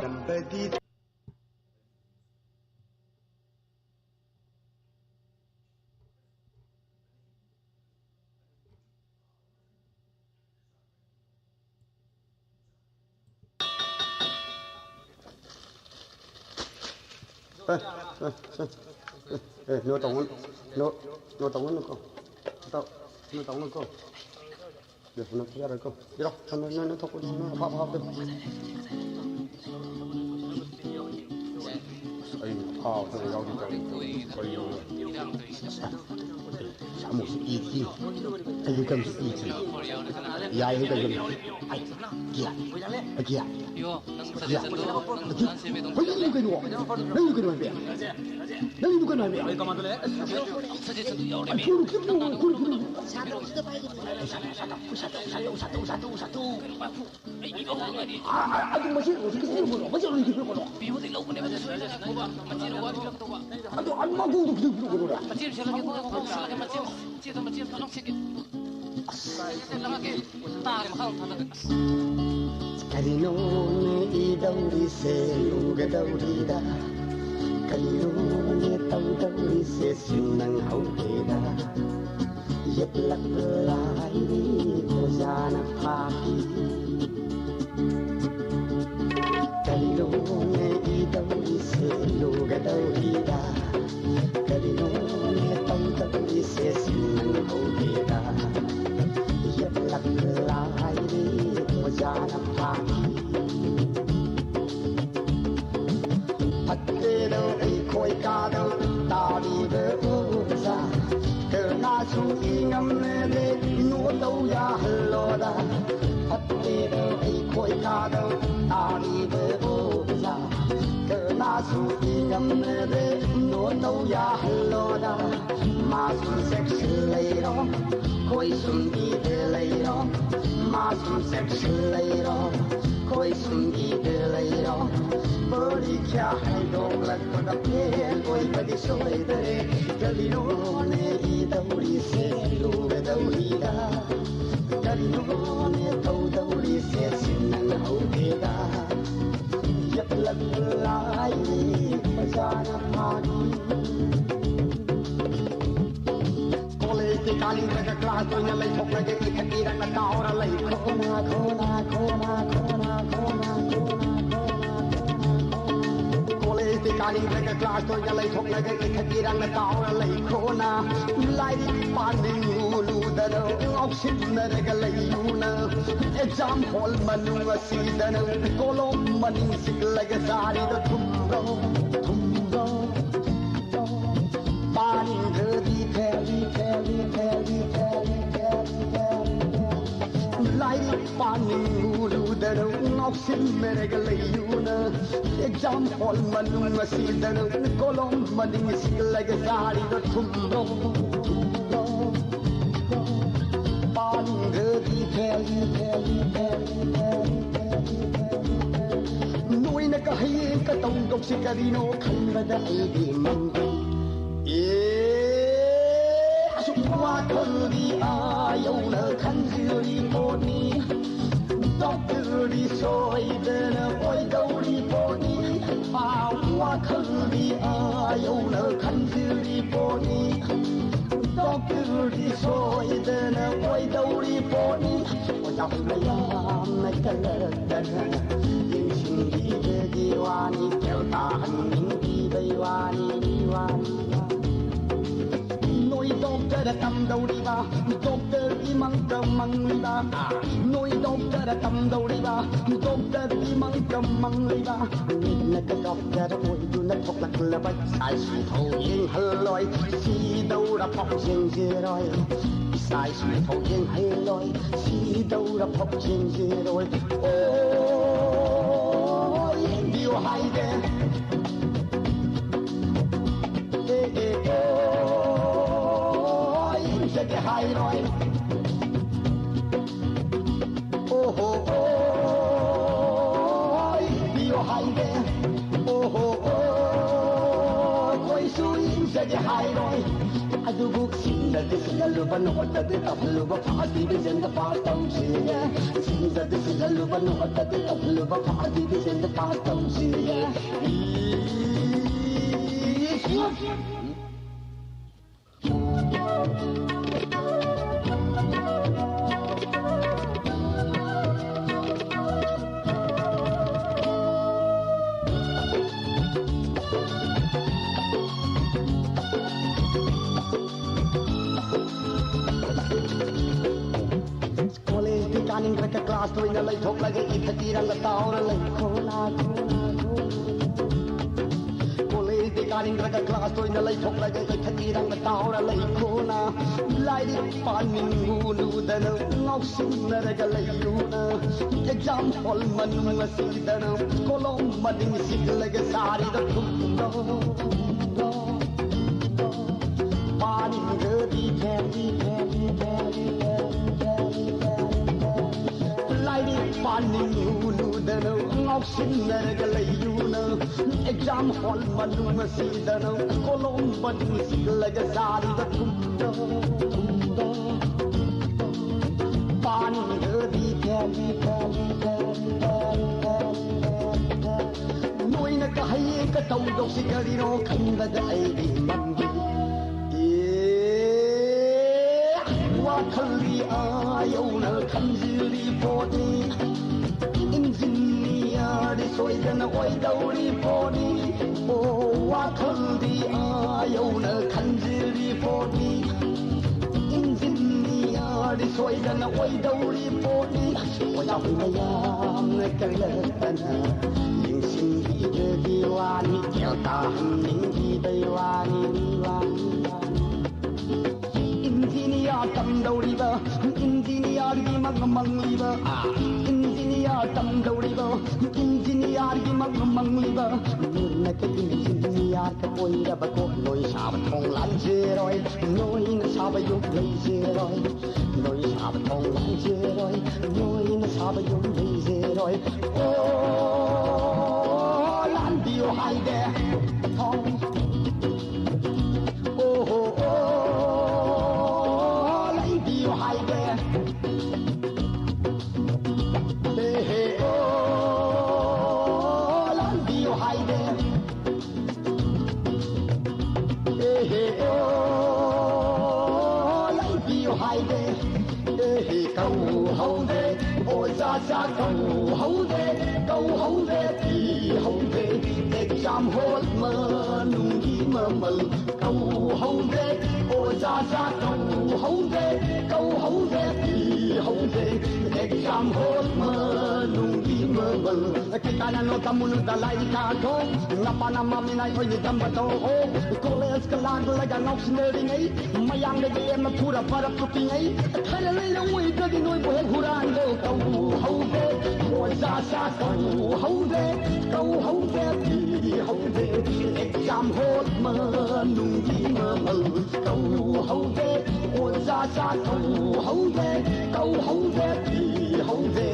Somebody nó tổng nó tổng nó con tao nó tổng nó con được nó ra rồi con đi đâu nó thọc nó hop được ấy thao thằng rau đi trong coi nhiều sao một ít gì hay dùng cầm ít gì dài hơn cái gì ai kia kia kia bây giờ cái đồ bây giờ cái đồ gì bây giờ cái đồ gì bây giờ cái Kalinone dauri se luga dauri da Kalinone tau dauri se sunang haukeda Yep lak lai kozana paki Kalinone dauri se luga dauri da Kalinone tau dauri se sunang haukeda Yep lak lai kozana paki Đâu ấy khôi ca đâu ta đi về u ra cờ na su y ngâm lên núa đâu ya lo da bắt đi đâu ấy khôi ca đâu ta đi về u ra cờ na su y ngâm lên núa đâu ya lo da mà su sex lấy đó khôi sum đi về lấy đó mà su sex lấy đó khôi sum đi về lấy đó body kya hai dog lag pada pe koi padi soi de kalino ne I dauri se lu ga dauri da kalino ne tau dauri se sinan hau de da yap lag lai majana mani college ke kaling ka class to na lai thok na ke thaki ran na ta ora lai khona Ti kaling ka class to ya lai thok na ke thaki rang na taw na lai khona lai pan ding lu da no oxygen na ga lai yu na exam hall manu asi da no kolom maning sik la ga sari da thum ro pani dhadi theli lai pan ding lu da no ꯉꯥꯎꯁꯤꯟꯅꯔꯒ ꯂꯩꯌꯨꯅ exam hall ꯃꯅꯨꯡ ꯑꯁꯤꯗ ꯀꯣꯂꯣꯝ ꯃꯅꯤꯡ ꯁꯤꯜꯂꯒ ꯆꯥꯔꯤꯕ ꯊꯨꯝꯗꯣ ꯄꯥꯅꯤꯡꯗ꯭ꯔꯗꯤ ꯅꯣꯏꯅ ꯍꯌꯦꯡ ꯇꯧꯗꯧꯁꯤ ꯀꯔꯤꯅꯣ ꯈꯟꯕꯗ ꯑꯩꯒꯤ ꯃꯪꯗꯤ ꯑꯁꯨꯛ ꯋꯥꯈꯜꯗꯤ ꯌꯧꯅ ꯈꯟꯖꯤꯜꯂꯤ ꯄꯣꯠꯅꯤ ꯗꯣꯛꯇꯔꯗꯤ ꯁꯣꯏꯗꯅ ꯑꯣꯏꯗꯧꯔꯤ ꯄꯣꯠꯅꯤ ꯋꯥꯈꯜꯗꯤ ꯌꯧꯅ ꯈꯟꯖꯤꯜꯂꯤ ꯄꯣꯠꯅꯤ ꯗꯣꯛꯇꯔꯗꯤ ꯁꯣꯏꯗꯅ ꯑꯣꯏꯗꯧꯔꯤ ꯄꯣꯠꯅꯤ ꯑꯣꯖꯥ ꯃꯌꯥꯝꯅ ꯀꯜꯂꯛꯇꯅ ꯌꯦꯡꯁꯤꯟꯕꯤꯕꯒꯤ ꯋꯥꯅꯤ ꯁꯦꯜ ꯇꯥꯍꯟꯅꯤꯡꯕꯤꯕꯩ ꯋꯥꯅꯤ Noi doctor tam dauri ba doctor imang kamang liba Noi doctor tam dauri ba doctor imang kamang liba Na ka doctor oi du na thok lak la ba sai si thau yin haloi si dau ra phok jing je roi sai si thau yin haloi si dau ra phok jing je roi oi dio hai de cái hai nói oh oh oh điều hai đê oh oh oh quay suy sẽ cái hai nói adu buk sin da de sin lu ban ho da de tap lu ba fa di de zen da pa tam si ya sin da de sin lu ban ho da de tap lu ba fa di de zen da pa tam si ya Kaning ka class to ina lai thok lage ithati rang ta aur lai khona College de kaning ka class to ina lai thok lage ithati rang ta aur lai khona lai di panin nu dan ngok sin naraga lai yuna exam hall manung asidan kolom mading sig lage sari da thumdo panin di thandi Paning nu dan ngok sin naraga lai yuna exam hall manung asidan kolom mading sig lage sari da thumdo Paning di thandi Noina ka haye ka tawdaw si karino khanbada ay di mandi Wakali ayawna khanjili poni Engineer di soidana oidawri poni Oh wakali ayawna khanjili poni Engineer di soidana oidawri poni Oya huyayam na kalatana Yingsin hida diwani Kyalta hamning hida diwani Engineer tam dauri ba Engineer gi magmang liba Engineer tam dauri ba Engineer gi magmang liba Na ka engineer ka poi ra ba ko noi sa ba thong lan je roi Noi na sa ba yuk lei je roi Noi sa ba thong lan je roi Noi na sa ba yuk lei je roi Oh lan dio hai de thong Oh oh Câu hấu thì hấu exam hốt mà nung đi mà mừng câu hấu ôi ओजा सा कौ हौदे की हौदे exam hall मनुंगी मबल के काना no तमुनु Dalai का दो ngapana mamina oi ni tambato o college ka lag laga noksinering ai mayang de game pura para puting ai khala lai la oi da di noi bohe huran do kau haude oza sa kau haude ki haude exam hot manungi mabal kau haude oza sa kau haude ki haude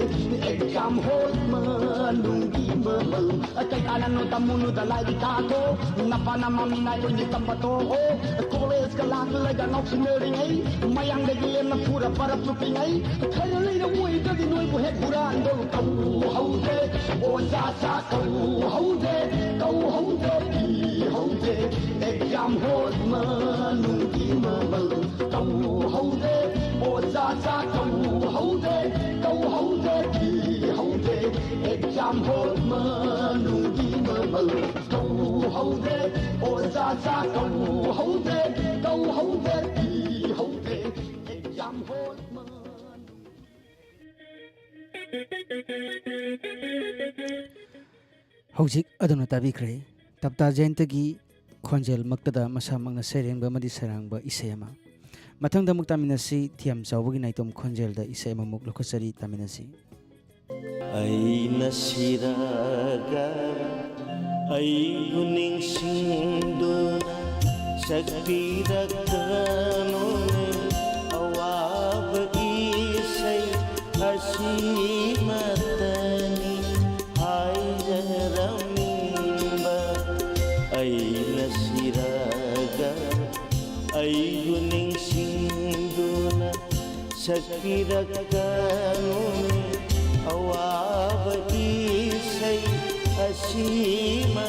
exam hot manungi mabal kai kana no tamunu dalai di kato napana mamina oi ni tambato o college ka lag laga noksinering ai mayang de game pura para puting ai khala lai la oi da di noi bohe huran do kau haude oza sa kau haude ki haude exam hot manungi mabal kau haude oza sa kau haude ki haude exam hot manungi mabal kau haude oza sa kau haude ki haude exam hot हौजिक अदुना ताबिख्रे तप्ता जयंतगी खोंजेल मक्तदा मसामंगना सेरेंबा मदि सरांगबा इसेमा मथंगदा मुक तामिनसी Thiem चावबगी नाइतोम खोंजेलदा इसेमा मुक लोखसरी तामिनसी aina siraga ai guning sinduna sakirakanone awab isai hasimatani hai jaramimba aina siraga ai guning sinduna sakirakanone awab isai hasimatani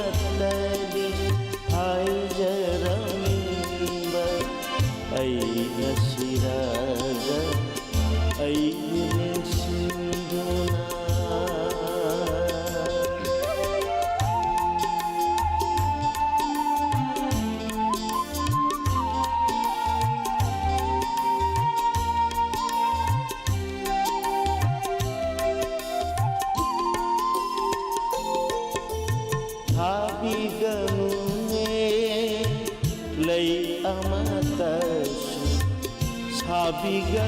hai jaramimba aina siraga ai guning sinduna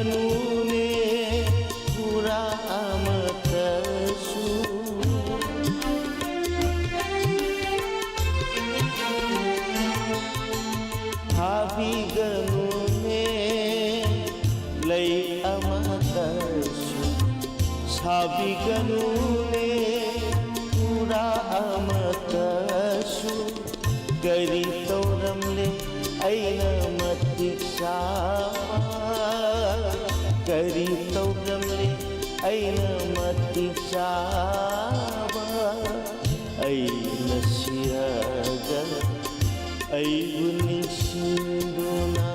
Sabiganune pura amatasu Sabiganune lay amatasu Sabiganune pura amatasu Gari tauramle aina matiksa Kari tauramle aina matisaba aina siraga ai guning sinduna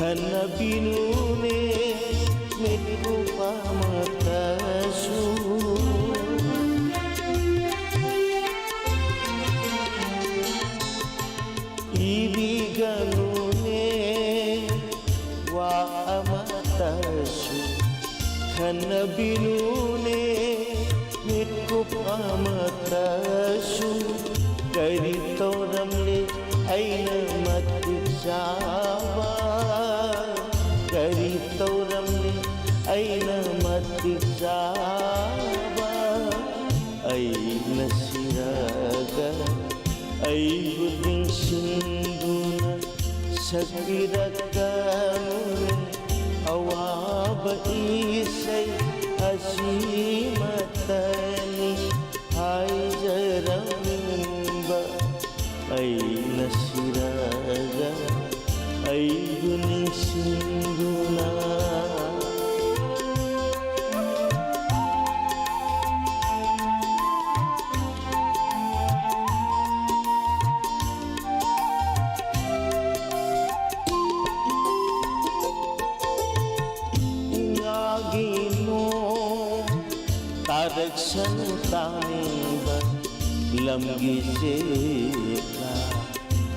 Kanabinune mitku pamatasu Ibiganune wa amatasu Kanabinune mitku pamatasu Kari tauramle aina matisaba Kari tauramle aina matisaba aina siraga ai guning sinduna sakirakanune awab isai hasimatani hai jaramimba aina siraga ai guning sinduna ꯈꯣꯡꯂꯛꯁꯅꯨ ꯇꯥꯅꯤꯡꯕ ꯂꯝꯒꯤ ꯆꯦꯛꯅ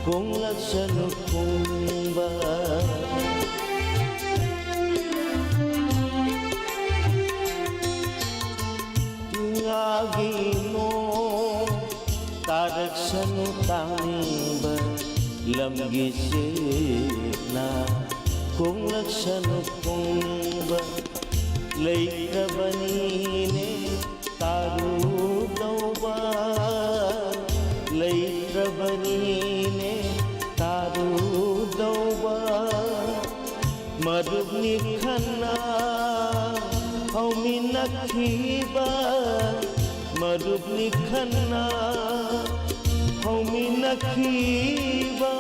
ꯈꯣꯡꯂꯛꯁꯅꯨ ꯈꯣꯡꯕ ꯉꯥꯒꯤ ꯅꯣꯡ ꯇꯥꯔꯛꯁꯅꯨ ꯇꯥꯅꯤꯡꯕ ꯂꯝꯒꯤ ꯆꯦꯛꯅ ꯈꯣꯡꯂꯛꯁꯅു ꯈꯣꯡꯕ ꯂꯩꯇ꯭ꯔꯕꯅꯤꯅꯦ ꯇꯥꯔꯨꯗꯧꯕ ꯂꯩꯇ꯭ꯔꯕꯅꯤꯅꯦ ꯇꯥꯔꯨꯗꯧꯕ ꯃꯔꯨꯞꯅꯤ ꯈꯟꯅ ꯍꯧꯃꯤꯟꯅꯈꯤꯕ ꯃꯔꯨꯞꯅꯤ ꯈꯟꯅ ꯍꯧꯃꯤꯟꯅꯈꯤꯕ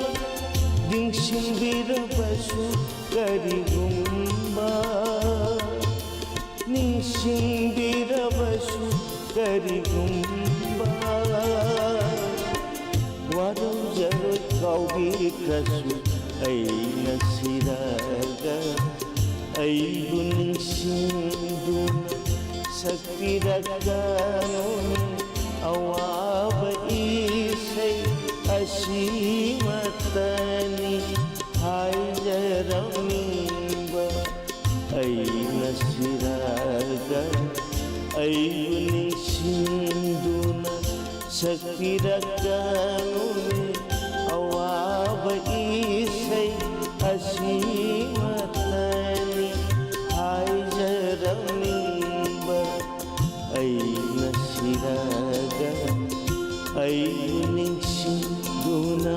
ꯅꯤꯡꯁꯤꯡꯕꯤꯔꯕꯁꯨ ꯀꯔꯤꯒꯨꯝꯕ ꯅꯤꯡꯁꯤꯡꯕꯤꯔꯕꯁꯨ ꯀꯔꯤꯒꯨꯝꯕ ꯋꯥꯔꯧꯖꯔꯣꯏ ꯀꯥꯎꯕꯤꯈ꯭ꯔꯁꯨ ꯑꯩꯅ ꯁꯤꯔꯒ ꯑꯩꯕꯨ ꯅꯤꯡꯁꯤꯡꯗꯨꯅ ꯁꯛꯄꯤꯔꯛꯀꯅꯨ ꯑꯋꯥꯕ ꯏꯁꯩ ꯑꯁꯤꯃꯇꯅꯤ ꯍꯥꯏꯖꯔꯝꯅꯤꯡꯕ ꯑꯩꯅ ꯁꯤꯔꯒ ꯑꯩꯕꯨ ꯅꯤꯡꯁꯤꯡꯗꯨꯅ ꯁꯛꯄꯤꯔꯛꯀꯅꯨ ꯑꯋꯥꯕ ꯏꯁꯩ ꯑꯁꯤꯃꯇꯅꯤ ꯍꯥꯏꯖꯔꯝꯅꯤꯡꯕ ꯑꯩꯅ ꯁꯤꯔꯒ ꯑꯩꯕꯨ ꯅꯤꯡꯁꯤꯡꯗꯨꯅ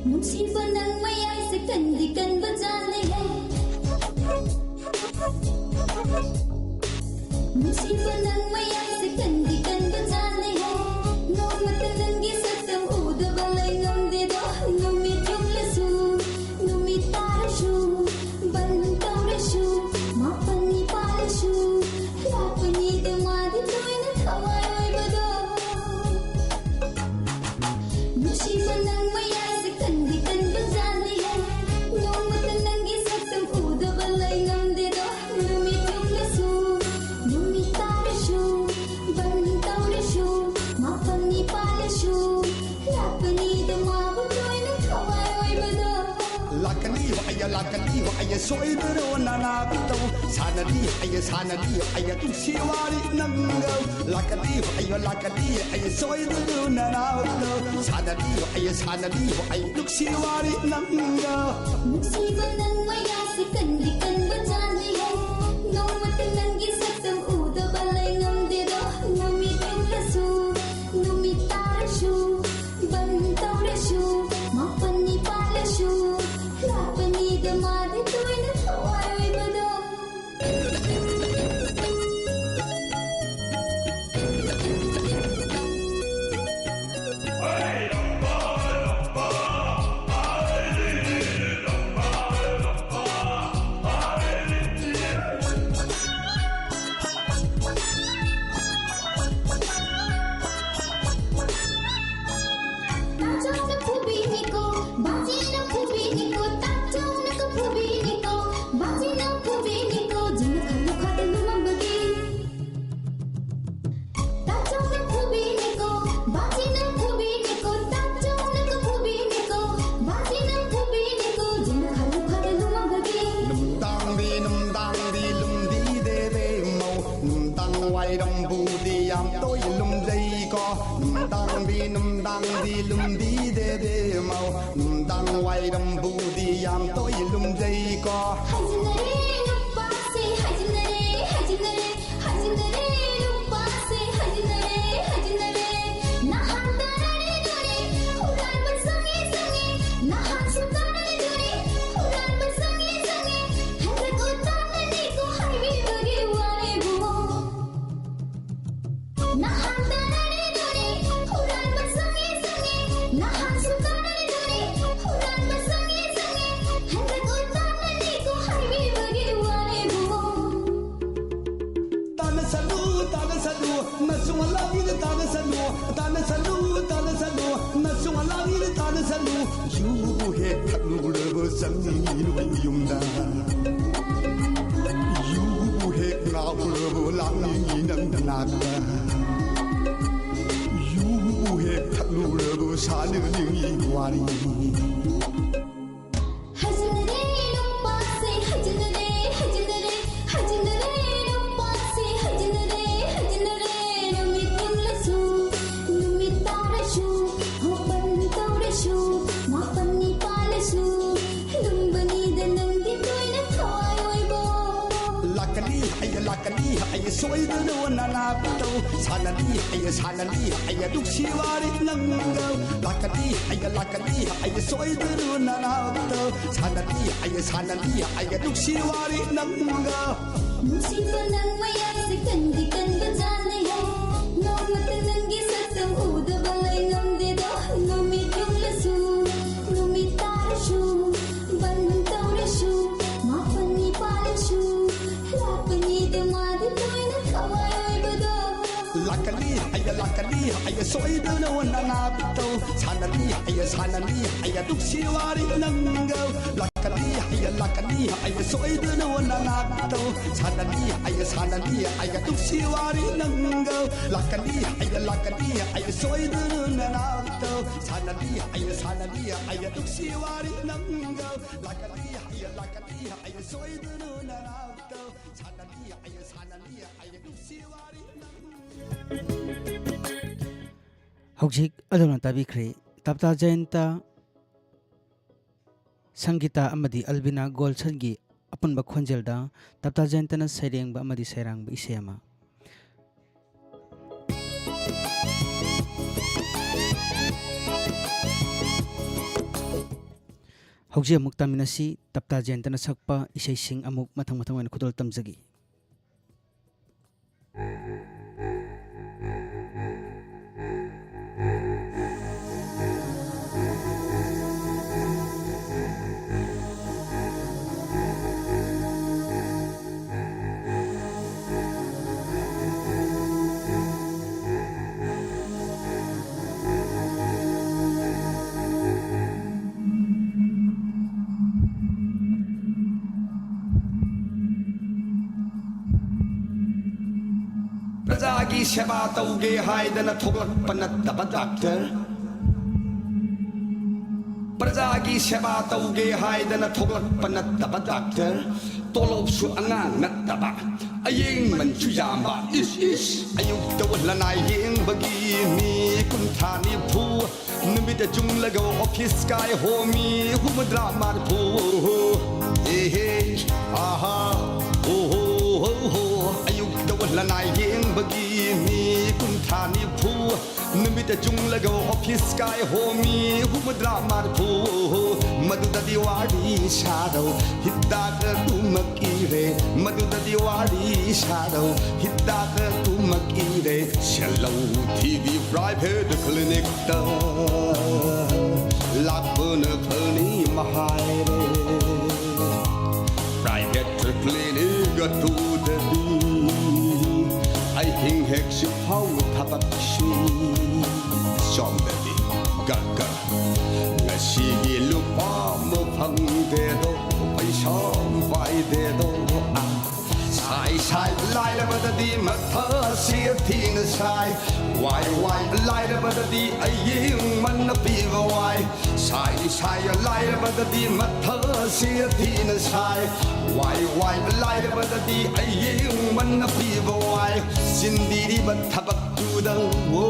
ꯅꯨꯡꯁꯤꯕ ꯅꯪ ꯃꯌꯥꯏꯁꯦ ꯀꯟꯗꯤ ꯀꯟꯕ ꯖꯥꯠꯅꯦꯍꯦ ꯅꯨꯡꯁꯤꯕ ꯅꯪ ꯃꯌꯥꯏꯁꯦ ꯀꯟꯗꯤ ꯀꯟꯕ ꯖꯥꯠꯅꯦꯍꯦ ꯅꯣꯡꯃꯇ ꯅꯪꯒꯤ ꯁꯛꯇꯝ ꯎꯗꯕ ꯂꯩ ꯉꯝꯗꯦꯗꯣ ꯅꯨꯃꯤꯠ ꯌꯨꯡꯂꯁꯨ ꯅꯨꯃꯤꯠ ꯇꯥꯔꯁꯨ ꯕꯟ ꯇꯧꯔꯁꯨ ꯃꯥꯄꯟꯅꯤ ꯄꯥꯜꯂꯁꯨ ꯂꯥꯛꯄꯅꯤꯗ ꯃꯥꯗꯤ ꯂꯣꯏꯅ ꯊꯋꯥꯏ ꯑꯣꯏꯕꯗꯣ ꯅꯨꯡꯁꯤꯕ ꯅꯪ ꯃꯌꯥꯏꯁꯦ ꯀꯟꯗꯤ ꯀꯟꯕ ꯖꯥꯠꯅꯦꯍꯦ ꯅꯣꯡꯃꯇ ꯅꯪꯒꯤ ꯁꯛꯇꯝ ꯎꯗꯕ ꯂꯩ ꯉꯝꯗꯦꯗꯣ ꯅꯨꯃꯤꯠ ꯌꯨꯡꯂꯁꯨ ꯅꯨꯃꯤꯠ ꯇꯥꯔꯁꯨ ꯕꯟ ꯇꯧꯔꯁꯨ ꯃꯥꯄꯟꯅꯤ ꯄꯥꯜꯂꯁꯨ ꯂꯥꯛꯄꯅꯤꯗ ꯃꯥꯕꯨ ꯂꯣꯏꯅ ꯊꯋꯥꯏ ꯑꯣꯏꯕꯗꯣ lakani wa aya soidro nana bitau sanadi aya tu siwari nanga lakani aya soidro nana bitau sanadi aya tu siwari nanga ꯅꯨꯡꯁꯤꯕ ꯅꯪ ꯃꯌꯥꯏꯁꯦ ꯀꯟꯗꯤ ꯀꯟꯕ ꯖꯥꯠꯅꯦꯍꯦ ꯅꯣꯡꯃꯇ ꯅꯪꯒꯤ ꯁꯛꯇꯝ ꯎꯗꯕ ꯂꯩ ꯉꯝꯗꯦꯗꯣ ꯅꯨꯃꯤꯠ ꯌꯨꯡꯂꯁꯨ ꯅꯨꯃꯤꯠ ꯇꯥꯔꯁꯨ ꯕꯟ ꯇꯧꯔꯁꯨ ꯃꯥꯄꯟꯅꯤ ꯄꯥꯜꯂꯁꯨ ꯂꯥꯛꯄꯅꯤꯗ ꯃꯥꯗꯤ ꯂꯣꯏꯅ ꯊꯋꯥꯏ ꯑꯣꯏꯕꯗꯣ 따져나 부비니까 바지나 부비니까 따져나 그 부비니까 바지나 부비니까 진짜 갈록하던 놈만 보기 따져나 부비니까 바지나 부비니까 따져나 그 부비니까 바지나 부비니까 진짜 갈록하던 놈만 보기 num dang di lum di de de mau num dang wai dam bu di yam toi lum dei ko num dang di lum di de de mau num dang wai dam bu di yam toi lum dei ko 하진나래 오빠세 하진나래 하진나래 오빠세 하진나래 나 한다라리 둘이 후란 발성이 성이 나 한숨다라리 둘이 후란 발성이 성이 한달 꽃다는 이고 하이비 버기 와이고 Nahan tanani duni Huran basangi sangi Nahan sukanani duni Huran basangi sangi Hendak utanani ko harbi bagi wani buho Tana sanu Nasung alangi de tana sanu Nasung alangi de tana sanu You he kanu rebo sangi yumda You he ngau rebo langi nang danata You he kanu rebo sanu ningi wari Hajnare lumpase hajnare lumpase hajnare numitulasu numitarashu hopan taurashu mapani palasu lumbani danandi toina thawai oibo Lakani ay soy de no nanapto sanali ay duksi wari nangaw Lakani ay soy de no nanapto sanali ay duksi wari nangaw Musiba nang maya sa kandikan ba janaya Nomata nangi satang udabalay namdedo Numitulasu numitarashu bantaurashu mapani palashu lapani damadi toina kawai bado Lakani ay soy de no nanapto sanali ay duksi wari nangaw Lakani ay soy de no nanapto sanali ay duksi wari nangaw Lakani ay soy de no nanapto sanali ay duksi wari nangaw Lakani ay soy de no nanapto sanali ay duksi wari Hojik adona tabikhre tapta jainta Sangita amadi Albina Golsangi apunba khonjelda tapta jaintana sairengba amadi sairangba isema Hojik amuk taminasi tapta jaintana sakpa isai sing amuk mathang oina khudol tamjagi Prajagi seba tauge haidana thoglakpa nattaba doctor Prajagi seba tauge haidana thoglakpa nattaba doctor Tolopsu angang nattaba ayeng manchu yamba is ayuk tawlanai yeng bagi ni kunthani phu numida junglago office kai homi humadra mar phu aha ayuk tawlanai yeng bagi ni kunthani phu numida junglago office kai homi humadra mar phu maduda diwali shadow hittaka tumakire maduda diwali shadow hittaka tumakire shallow tv private clinic ta lakbana khani mahaire private clinic to the I think heck you how thabak shi som the gaga ngasi lu pa mo phang de do pai som vai de do sai lai la ba di ma tha si thing sai why lai la ba di ai man na pi va why sai lai la ba di ma tha si thing sai why lai la ba di ai man na pi va why sindiri ba thabak tu da wo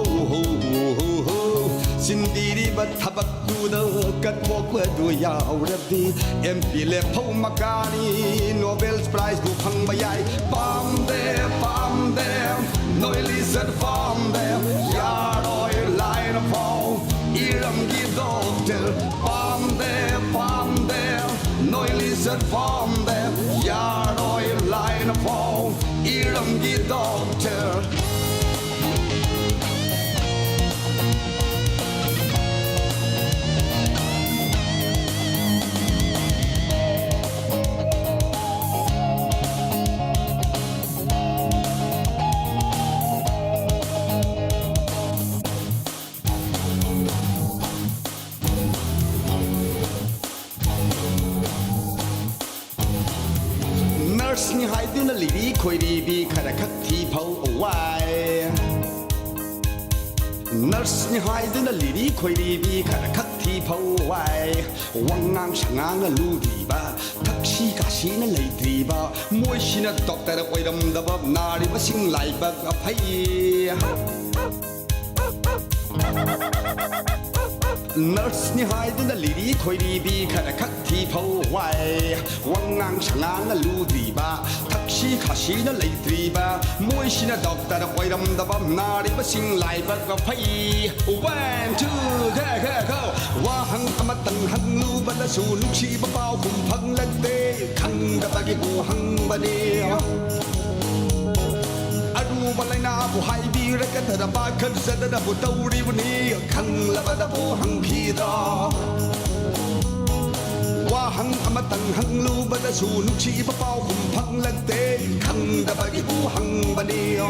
sindiri ba thabak tu da kat mo kwa du yaw ra di mp le phau makani nobel prize bu phang ba yai pam de noi lizard pam de ya roi line fall iram gi doctor pam de noi lizard pam de ya roi line fall iram gi doctor รีบีขณะคักที่เผาเอาไว้ Nurse นี่หายด้วยนะลีดีคอยดีบีขณะคักที่เผาไว้วังงางช่างงางลูดีบ้าทักชีกาชีนั่นเลยดีบ้ามวยชีน่ะตอกแต่ละไว้ดำดับนารีมาสิงไหลบักอภัย Nurse นี่หายด้วยนะลีดีคอยดีบีขณะคักที่เผาไว้วังงางช่างงางลูดีบ้าทักชีกาชีนั่นเลยดีบ้ามวยชีน่ะตอกแต่ละไว้ดำดับนารีมาสิงไหลบักอภัย One two แค่เข้าว่าหังอมตันหังลูบันละสูลูกชีบะเป้าคุมพังละเตขังกะตะกิกูหังบะเดียวอรูบะไลนาผู้ให้บีระกันตะบาคันซะตะบุตาวรีวันนี้ขังละบะตะผู้หังพีดาว่าหังอมตันหังลูบันละสูลูกชีบะเป้าคุมพังละเตขังกะตะกิกูหังบะเดียว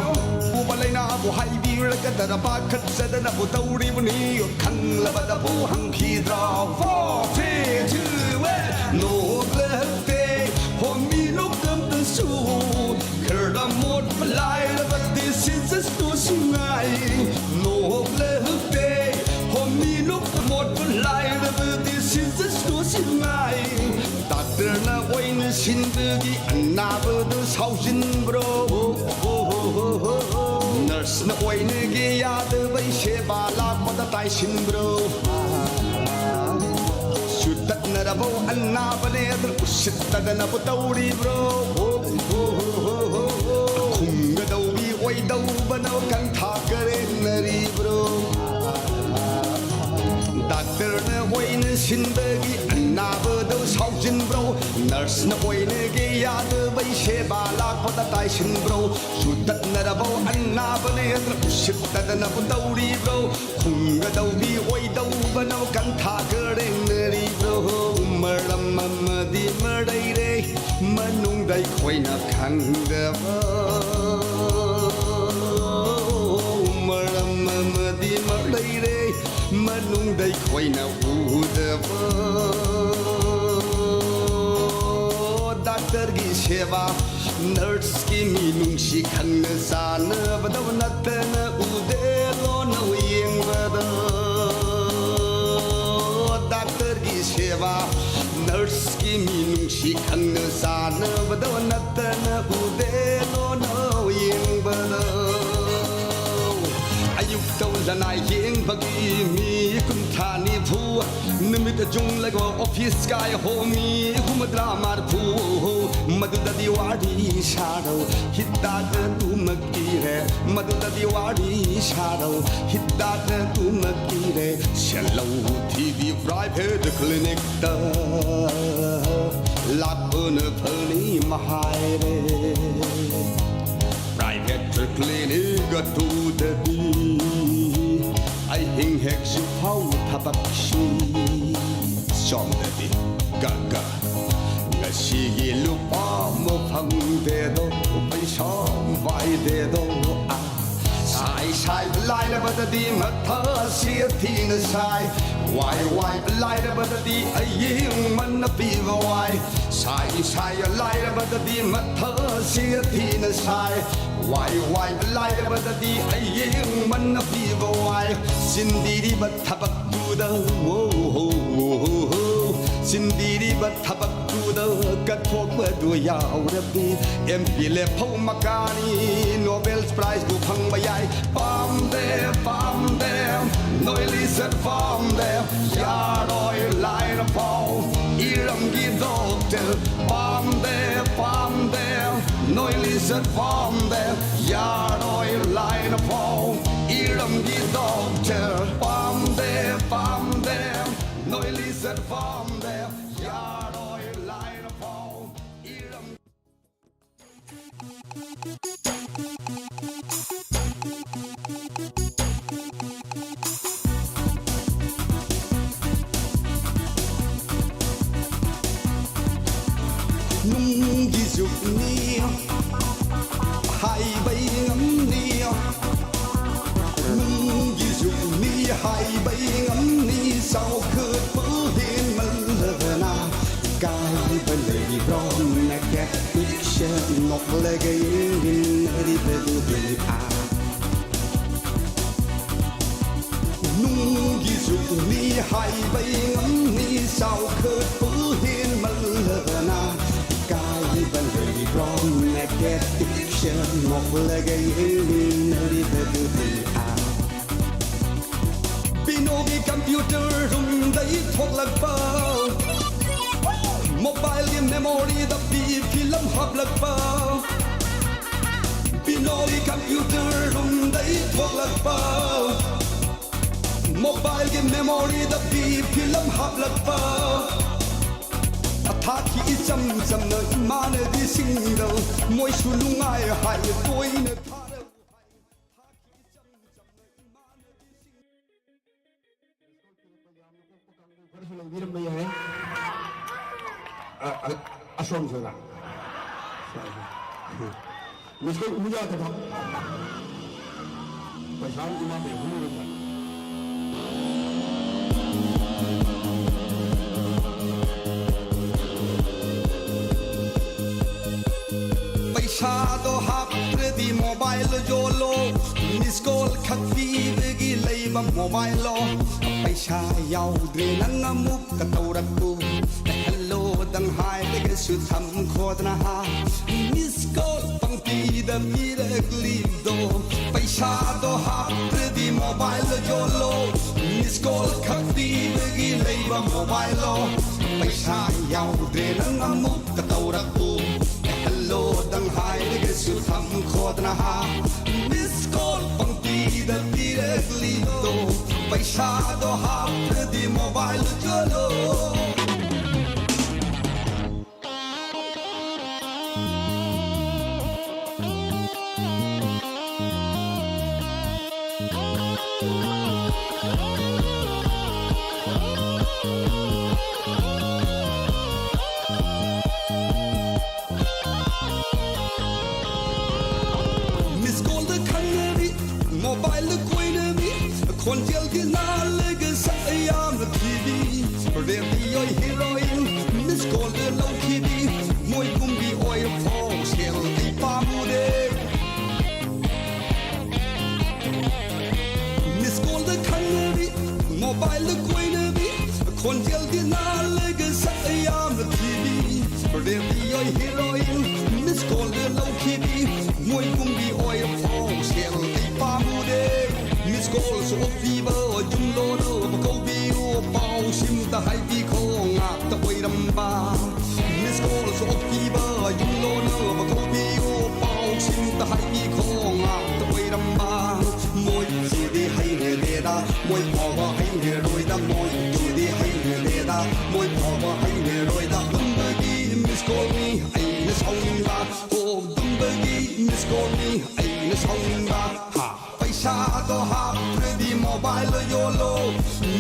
ผู้บะไลนาผู้ให้บีระกันตะบาคันซะตะบุตาวรีวันนี้ขังละบะตะผู้หังพีดา 4 3 2 1 No blette homie no come to shoot Kırda mod fly but this is a stungai No blette homie no mod fly but this is a stungai Doctor na oin sindagi anna bud saujin bro Nurse na oin ge yaad bai sheba lag mada tai shin bro Sudat na rabo anna bane adr ushit na bu tauri bro Khum ga dau bi oi dau banao kan tha kare nari bro Doctor na oi na sindagi anna bado saujin bro Nurse na oi na ge yaad bai sheba lag mada tai shin bro Sudat na rabo anna bane adr ushit na bu tauri bro Khum ga dau bi oi dau banao kan tha kare nari Maram amadi marai re manung dai khoi na khang da ba Maram amadi marai re manung dai khoi na u da ba Doctor gi seva nurse ki minung shi khang na sa na ba da na ta na u de lo na yeng ba da Doctor gi seva Nurse ki minung shi khang na sa na ba da na ta na u de lo na yeng ba da Ayuk tau la nai yeng ba gi mi kun tha ni phu Nimit jung la go office sky ho mi hum drama phu Madu da diwali shadow hitta ka tu maki re Madu da diwali shadow hitta ka tu maki re Shallow TV private clinic da Lapun phani mahai re Private clinic to the be I hing hek shi hau thabak shi Som the be gaga Ngasi lu pa mo phang de do pai som vai de do a Sai sai lai la ba di ma tha sia thi na sai Why lai la ba di ai ying man na pi va why Sai sai lai la ba di ma tha sia thi na sai Why lai la ba di ai ying man na pi va why Sin di di ba thabak tu da Sindiri ba thabak tu da kat phok ba du yaw ra bi MP le phau makani Nobel Prize bu phang ba yai pam de noi li sat pam de ya roi lai ra phau iram gi doctor pam de noi li sat pam de ya roi lai ra phau iram gi doctor pam de noi li sat pam de ya roi lai ra phau iram nung gi dục ni hai bay ngắm ni nung gi dục ni hai bay ngắm ni sau khơi bớ hiên mân lờ na cai bên lì rong nè kẹt picture 먹을래게 리베르 아 ni hai bay ngắm ni sao khơi phú hiên mân na cái bên đời rom negative share một lời gây đi về từ à Pinogi computer rung đầy thuộc lạc bao mobile game memory đập đi film hợp lạc bao Pinogi computer rung đầy thuộc lạc bao mobile game memory da pi film hap lak pa atha thi cham cham na man di sing do moi su lungai hai toi na asom sana misko uja ta paisam ima be hulu ta पैसा तो हाथ दी mobile जो लो miss call खत्ती बेगी लेबा mobile लो पैसा याउद्रे नंग मुक कतौरकू hello दंग हाय लेके सुथम खोदना हा मिस कॉल पंक्ति द मिरगली दो पैसा तो हाथ दी मोबाइल जो लो मिस कॉल खत्ती बेगी लेबा मोबाइल लो पैसा याउद्रे नंग मुक कतौरकू hello dang hai ke su tham khod na ha miss call pangti da directly do paisa do ha di mobile chaloคนเดียวที่น่าเลิกสักยามละทีดีเรียนที่ย่อยฮีโร่อินมิสโกลเดือดเล่าคีดีมวยกุมบีออยฟองเชลที่ปามูเดมิสโกลเดือดคันเนบีโมบายเลือกคุยเนบีคนเดียวที่น่าเลิกสักยามละทีดีเรียนที่ย่อยฮีโร่อินมิสโกลเดือดเล่าคีดีมวยกุมบีออยฟองเชลที่ปามูเดMiss call so fever jum lo no ko bi o pau sim ta hai bi ko ngak ta oi ram ba Miss call so fever jum lo no ko bi o pau sim ta hai bi ko ngak ta oi ram ba moi si di hai ne de da moi pa wa hai ne roi da moi si di hai ne de da moi pa wa hai ne roi da dum ba gi miss call me ai ne song ba oh dum ba gi miss call me ai ne song ba ha पैसा तो हाथ दी mobile यो लो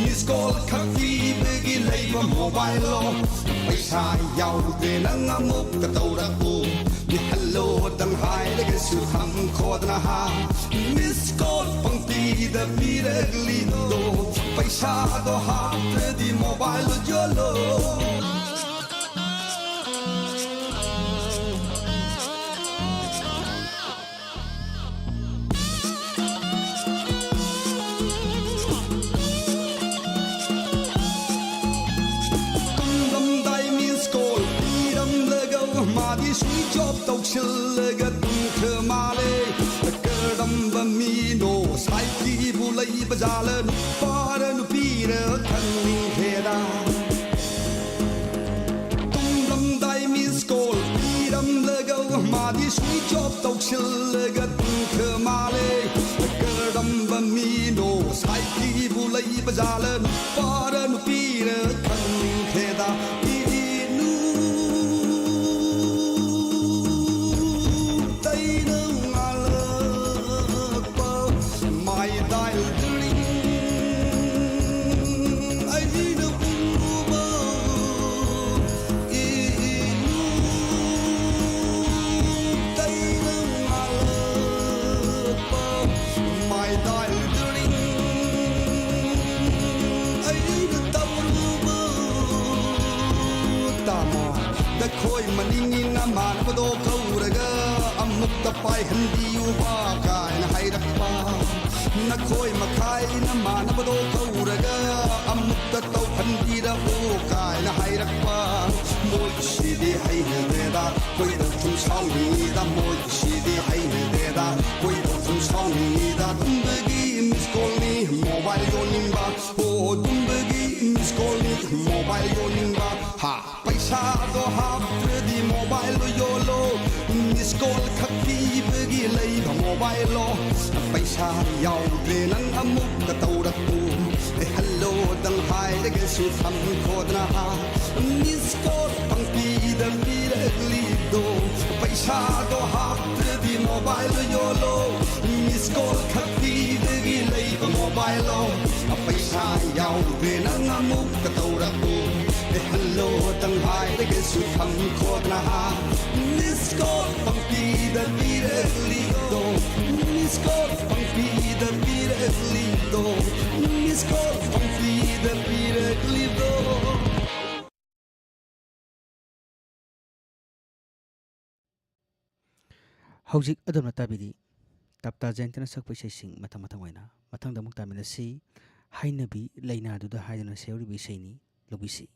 miss call खत्ती बेगी लेबा mobile लो पैसा याउद्रे नंग मुक कतौरकू hello दंग हाय लेके सुथम खोदना हा मिस कॉल पंक्ति द मिरगली दो पैसा तो हाथ दी मोबाइल यो लो đi suy chop tàu chile ga tung thơ ma le cơ đâm và mi nổ sai khi bu lấy ba già lên pa ra nu pi ra thân linh thế da tung đâm dai mi skol pi đâm le ga ma đi suy chop tàu chile ga tung thơ ma le cơ đâm và mi nổ sai khi bu lấy ba già lên pa ra nu pi ra thân linh thế da khôi mà đi nhìn nam mà nó có đâu câu rồi cơ ꯑꯃꯨꯛꯇ ꯄꯥꯏꯍꯟꯕꯤꯌꯨꯕ ꯀꯥꯏꯅ ꯍꯥꯏꯔꯛꯄ ꯅꯈꯣꯏ ꯃꯈꯥꯏꯅ ꯃꯥꯟꯅꯕꯗꯣ ꯀꯧꯔꯒ ꯑꯃꯨꯛꯇ ꯇꯧꯍꯟꯕꯤꯔꯛꯎ ꯀꯥꯏꯅ ꯍꯥꯏꯔꯛꯄ ꯃꯣꯏꯒꯤꯁꯤꯗꯤ ꯍꯩꯅꯗꯦꯗ ꯈꯣꯏꯗꯧ ꯁꯨꯝ ꯁꯥꯎꯅꯤꯡꯉꯤꯗ ꯃꯣꯏꯒꯤꯁꯤꯗꯤ ꯍꯩꯅꯗꯦꯗ ꯈꯣꯏꯗꯧ ꯁꯨꯝ ꯁꯥꯎꯅꯤꯡꯉꯤꯗ ꯗꯨꯝꯕꯒꯤ ꯃꯤꯁꯀꯣꯜꯅꯤ ꯃꯣꯕꯥꯏꯜ ꯌꯣꯟꯅꯤꯡꯕ ꯗꯨꯝꯕꯒꯤ ꯃꯤꯁꯀꯣꯜꯅꯤ ꯃꯣꯕꯥꯏꯜ ꯌꯣꯟꯅꯤꯡꯕ ꯄꯩꯁꯥꯗꯣ ꯍꯥꯞꯇ꯭ꯔꯗꯤ ꯃꯣꯕꯥꯏꯜꯗꯣ ꯌꯣꯜꯂꯣ ꯃꯤꯁꯀꯣꯜ ꯈꯛ ꯄꯤꯕꯒꯤ ꯂꯩꯕ ꯃꯣꯕꯥꯏꯜꯂꯣ ꯄꯩꯁꯥ ꯌꯥꯎꯗ꯭ꯔꯦ ꯅꯪ ꯑꯃꯨꯛꯀ ꯇꯧꯔꯛꯎ ꯍꯜꯂꯣꯗꯪ ꯍꯥꯏꯔꯒꯁꯨ ꯊꯝꯈꯣꯗꯅ ꯃꯤꯁꯀꯣꯜ ꯄꯪꯄꯤꯗ ꯄꯤꯔꯛꯂꯤꯗꯣ ꯄꯩꯁꯥꯗꯣ ꯍꯥꯞꯇ꯭ꯔꯗꯤ ꯃꯣꯕꯥꯏꯜꯗꯣ ꯌꯣꯜꯂꯣ ꯃꯤꯁꯀꯣꯜ ꯈꯛ ꯄꯤꯕꯒꯤ ꯂꯩꯕ ꯃꯣꯕꯥꯏꯜꯂꯣ ꯄꯩꯁꯥ ꯌꯥꯎꯗ꯭ꯔꯦ ꯅꯪ ꯑꯃꯨꯛꯀ ꯇꯧꯔꯛꯎ ꯍꯜꯂꯣꯗꯪ ꯍꯥꯏꯔꯒꯁꯨ ꯊꯝꯈꯣꯗꯅ ꯃꯤꯁꯀꯣꯜ ꯄꯪꯄꯤꯗ ꯄꯤꯔꯛꯂꯤꯗꯣ ꯃꯤꯁꯀꯣꯜ ꯄꯪꯄꯤꯗ ꯄꯤꯔꯛꯂꯤꯗꯣ ꯃꯤꯁꯀꯣꯜ ꯄꯪꯄꯤꯗ ꯄꯤꯔꯛꯂꯤꯗꯣ ꯍꯧꯖꯤꯛ ꯑꯗꯣꯝꯅ ꯇꯥꯕꯤꯔꯤ ꯇꯞꯇꯥ ꯖꯌꯟꯇꯅ ꯁꯛꯄ ꯏꯁꯩꯁꯤꯡ ꯃꯊꯪ ꯃꯊꯪ ꯑꯣꯏꯅ ꯃꯊꯪꯗ ꯑꯃꯨꯛ ꯇꯥꯃꯤꯟꯅꯁꯤ ꯍꯩꯅꯕꯤ ꯂꯩꯅꯥꯗꯨꯗ ꯍꯥꯏꯗꯨꯅ ꯁꯩꯍꯧꯔꯤꯕ ꯏꯁꯩꯅꯤ ꯂꯧꯕꯤꯁꯤ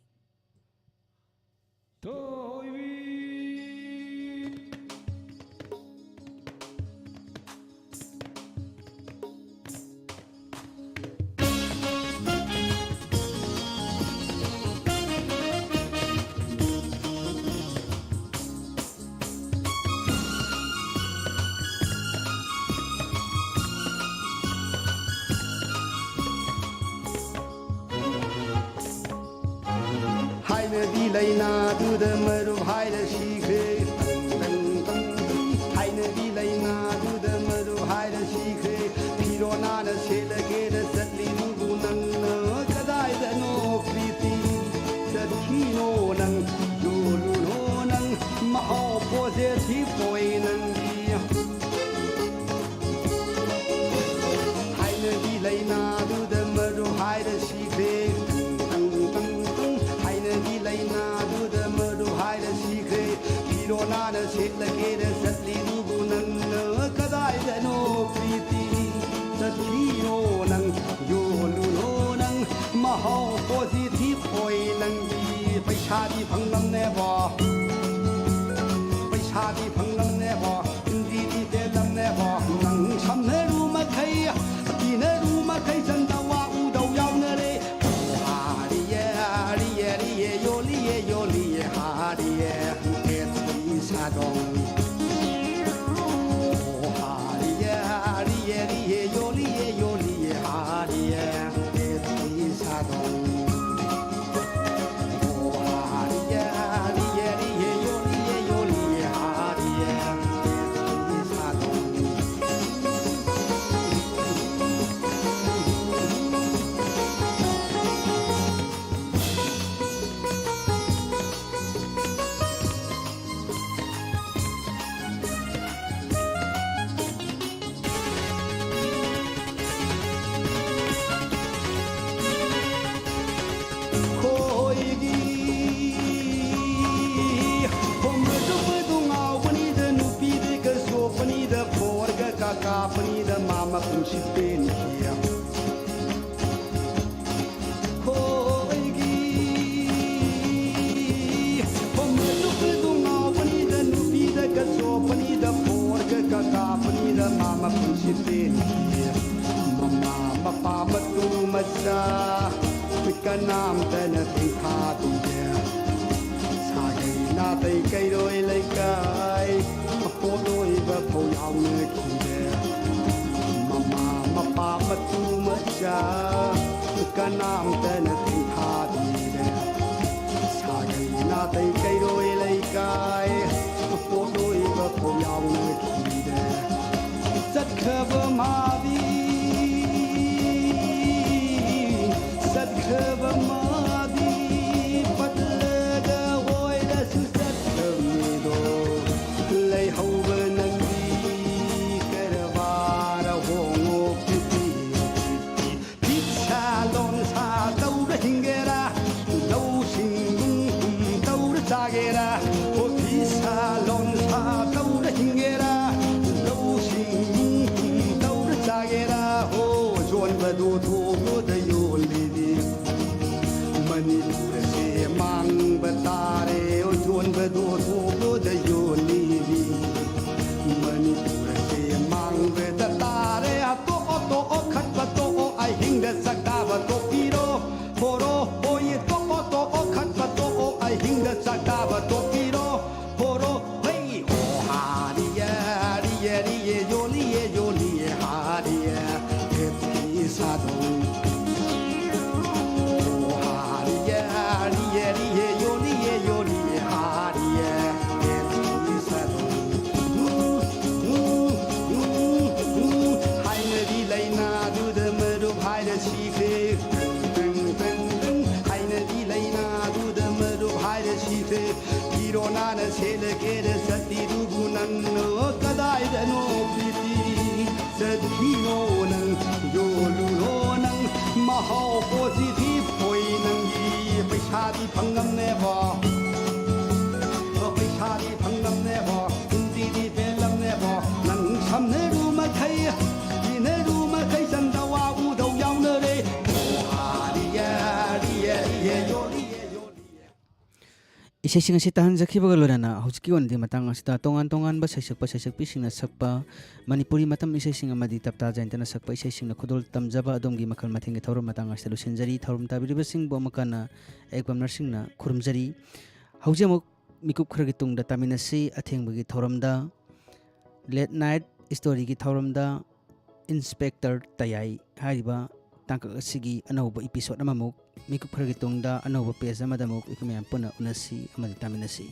ꯍꯥꯏꯅꯕꯤ ꯂꯩꯅꯥꯗꯨꯗ ꯃꯔꯨꯞ ꯍꯥꯏꯔ ꯁꯤꯈ꯭ꯔꯦ ꯍꯥꯏꯅꯕꯤ ꯂꯩꯅꯥꯗꯨꯗ ꯃꯔꯨꯞ ꯍꯥꯏꯔ ꯁꯤꯈ꯭ꯔꯦ ꯐꯤꯔꯣ ꯅꯥꯅ ꯁꯦꯠꯂꯒꯦꯅ ꯆꯠꯂꯤꯗꯨꯕꯨ ꯅꯪꯅ ꯀꯗꯥꯏꯗꯅꯣ ꯄ꯭ꯔꯤꯇꯤ ꯆꯠꯈꯤꯅꯣ ꯅꯪ ꯌꯣꯜꯂꯨꯅꯣ ꯅꯪ ꯃꯍꯥꯎ ꯄꯣꯖꯦꯁꯤꯞ ꯑꯣꯏ ꯅꯪꯒꯤ ꯍꯥꯏꯅꯕꯤ ꯂꯩꯅꯥꯗꯨꯗ ꯃꯔꯨꯞ ꯍꯥꯏꯔ ꯁꯤꯈ꯭ꯔꯦ ꯍꯥꯏꯅꯕꯤ ꯂꯩꯅꯥꯗꯨꯗ ꯃꯔꯨꯞ ꯍꯥꯏꯔ ꯁꯤꯈ꯭ꯔꯦ ꯐꯤꯔꯣ ꯅꯥꯅ ꯁꯦꯠꯂꯒꯦꯅ ꯆꯠꯂꯤꯗꯨꯕు ꯅꯪꯅ ꯀꯗꯥꯏꯗꯅೋ ꯄ꯭ꯔꯤꯇꯤ ꯆꯠꯈꯤꯅꯣ ꯅꯪ ꯌꯣꯜꯂꯨꯅꯣ ꯅꯪ ꯃꯍꯥꯎ ꯄꯣꯖꯤꯇꯤꯞ ꯑꯣꯏ ꯅꯪꯒꯤ ꯄꯩꯁꯥꯗꯤ ꯐꯪꯂꯝꯅꯦꯕ ꯄꯩꯁꯥꯗꯤ ꯐꯪꯂꯝꯅꯦꯕ ꯍꯤꯟꯗꯤꯗꯤ ꯄꯦꯜꯂꯝꯅꯦꯕ ꯅꯪ ꯁꯝꯅꯔꯨ ꯃꯈꯩ ꯇꯤꯅꯔꯨ ꯃꯈꯩ ꯆꯟꯗ ꯋꯥ ꯎꯗꯧ ꯌꯥꯎꯅꯔꯦ ꯍꯥꯔꯤꯌꯦ ꯍꯥꯔꯤꯌꯦ ꯔꯤꯌꯦ ꯌꯣꯜꯂꯤꯌꯦ ꯌꯣꯜꯂꯤꯌే ꯍꯥꯔꯤꯌꯦ ꯀꯦꯠꯁꯤ 사동 하리에 하리에 리에 요리에 요리에 하리에 에티 사동 하리에 하리에 리에 요리에 요리에 하리에 에티 사동 Kapanida mama kung si Pinkia Hoigi Pamalukedunga panida nupida kaso panida porga kakapanida mama kung si Pinkia Mama mapamatu matsa Pikanam tana tingkatuya Sagay natay kayo'y laikay Apodo'y bapaw yaw na kinde Mama mapamatu matsa Kanam tana tingkatuya Sagay natay kayo'y laikay Apodo'y bapaw yaw na kinde Sadkaba mavi Sadkaba mavi Patlaga hoy da susadkamido Lay hauba nangdi Karavara hongo piti Pizza lon sa taura hingera Lau singgung taura sagera O pizza lon sa taura hingera ꯑꯊꯣꯟꯕꯗꯨ ꯊꯣꯛꯂꯣꯗ ꯌꯣꯜꯂꯤꯅꯤ ꯃꯅꯤꯄꯨꯔꯁꯦ ꯃꯥꯡꯕ ꯇꯥꯔꯦ ꯑꯊꯣꯟꯕꯗꯨ ꯊꯣꯛꯂꯣꯗ ꯌꯣꯜꯂꯤꯅꯤ ꯃꯅꯤꯄꯨꯔꯁꯦ ꯃꯥꯡꯕꯗ ꯇꯥꯔꯦ ꯇꯣꯛꯑꯣ ꯇꯣꯛꯑꯣ ꯈꯠꯄ ꯇꯣꯛꯑꯣ ꯑꯍꯤꯡꯗ ꯆꯥꯛꯇꯥꯕ ꯇꯣꯛꯄꯤꯔꯣ ꯍꯣꯔꯣ ꯍꯣꯏ ꯇꯣꯛꯑꯣ ꯇꯣꯛꯑꯣ ꯈꯠꯄ ꯇꯣꯛꯑꯣ ꯑꯍꯤꯡꯗ ꯆꯥꯛꯇꯥꯕ ꯇꯣꯛꯄꯤꯔꯣ ꯍꯣꯔꯣ ꯍꯩ ꯍꯣ ꯍꯥꯔꯤꯌꯦ ꯔꯤꯌꯦ ꯔꯤꯌꯦ ꯌꯣꯜꯂꯤꯌꯦ ꯌꯣꯜꯂꯤꯌꯦ ꯍꯥꯔꯤꯌꯦ ꯐꯦꯠꯀꯤ 사동 하리에 하리에 리에 요리에 요리에 하리에 예쁘게 사동 하이너리 레이나 두드머루 하이너 시크 하이너리 레이나 두드머루 하이너 시크 비로나는 셀레게를 삿디루고 난너 까다이르노 프리티 삿디노는 요루로는 mahau positif hoi nang gi paisa di phangam ne ba paisa di phangam ne ba hindi di belam ne ba nang sam ne ru ma khai di ne ru ma khai san da wa u dau yaw ne re ha ri ya yo ri yo isai sing asi tahan zakhi baga lorana hauski on di matang asita tongan ba saisak pising na sakpa manipuri matam isai sing amadi tapta jaintana sakpa isai sing na khudol tamjaba adomgi makal mathing gi thorum matang asita lusenjari thorum tabiriba sing bo makana ekbam narsing na khurumjari haujamuk mikup khragi tungda taminasi atheng bagi thorum da late night story gi thorum da inspector tayai hariba tangkak asigi anauba episode amamuk mikup khragi tungda anauba page amadamuk ikumyan puna unasi amadi taminasi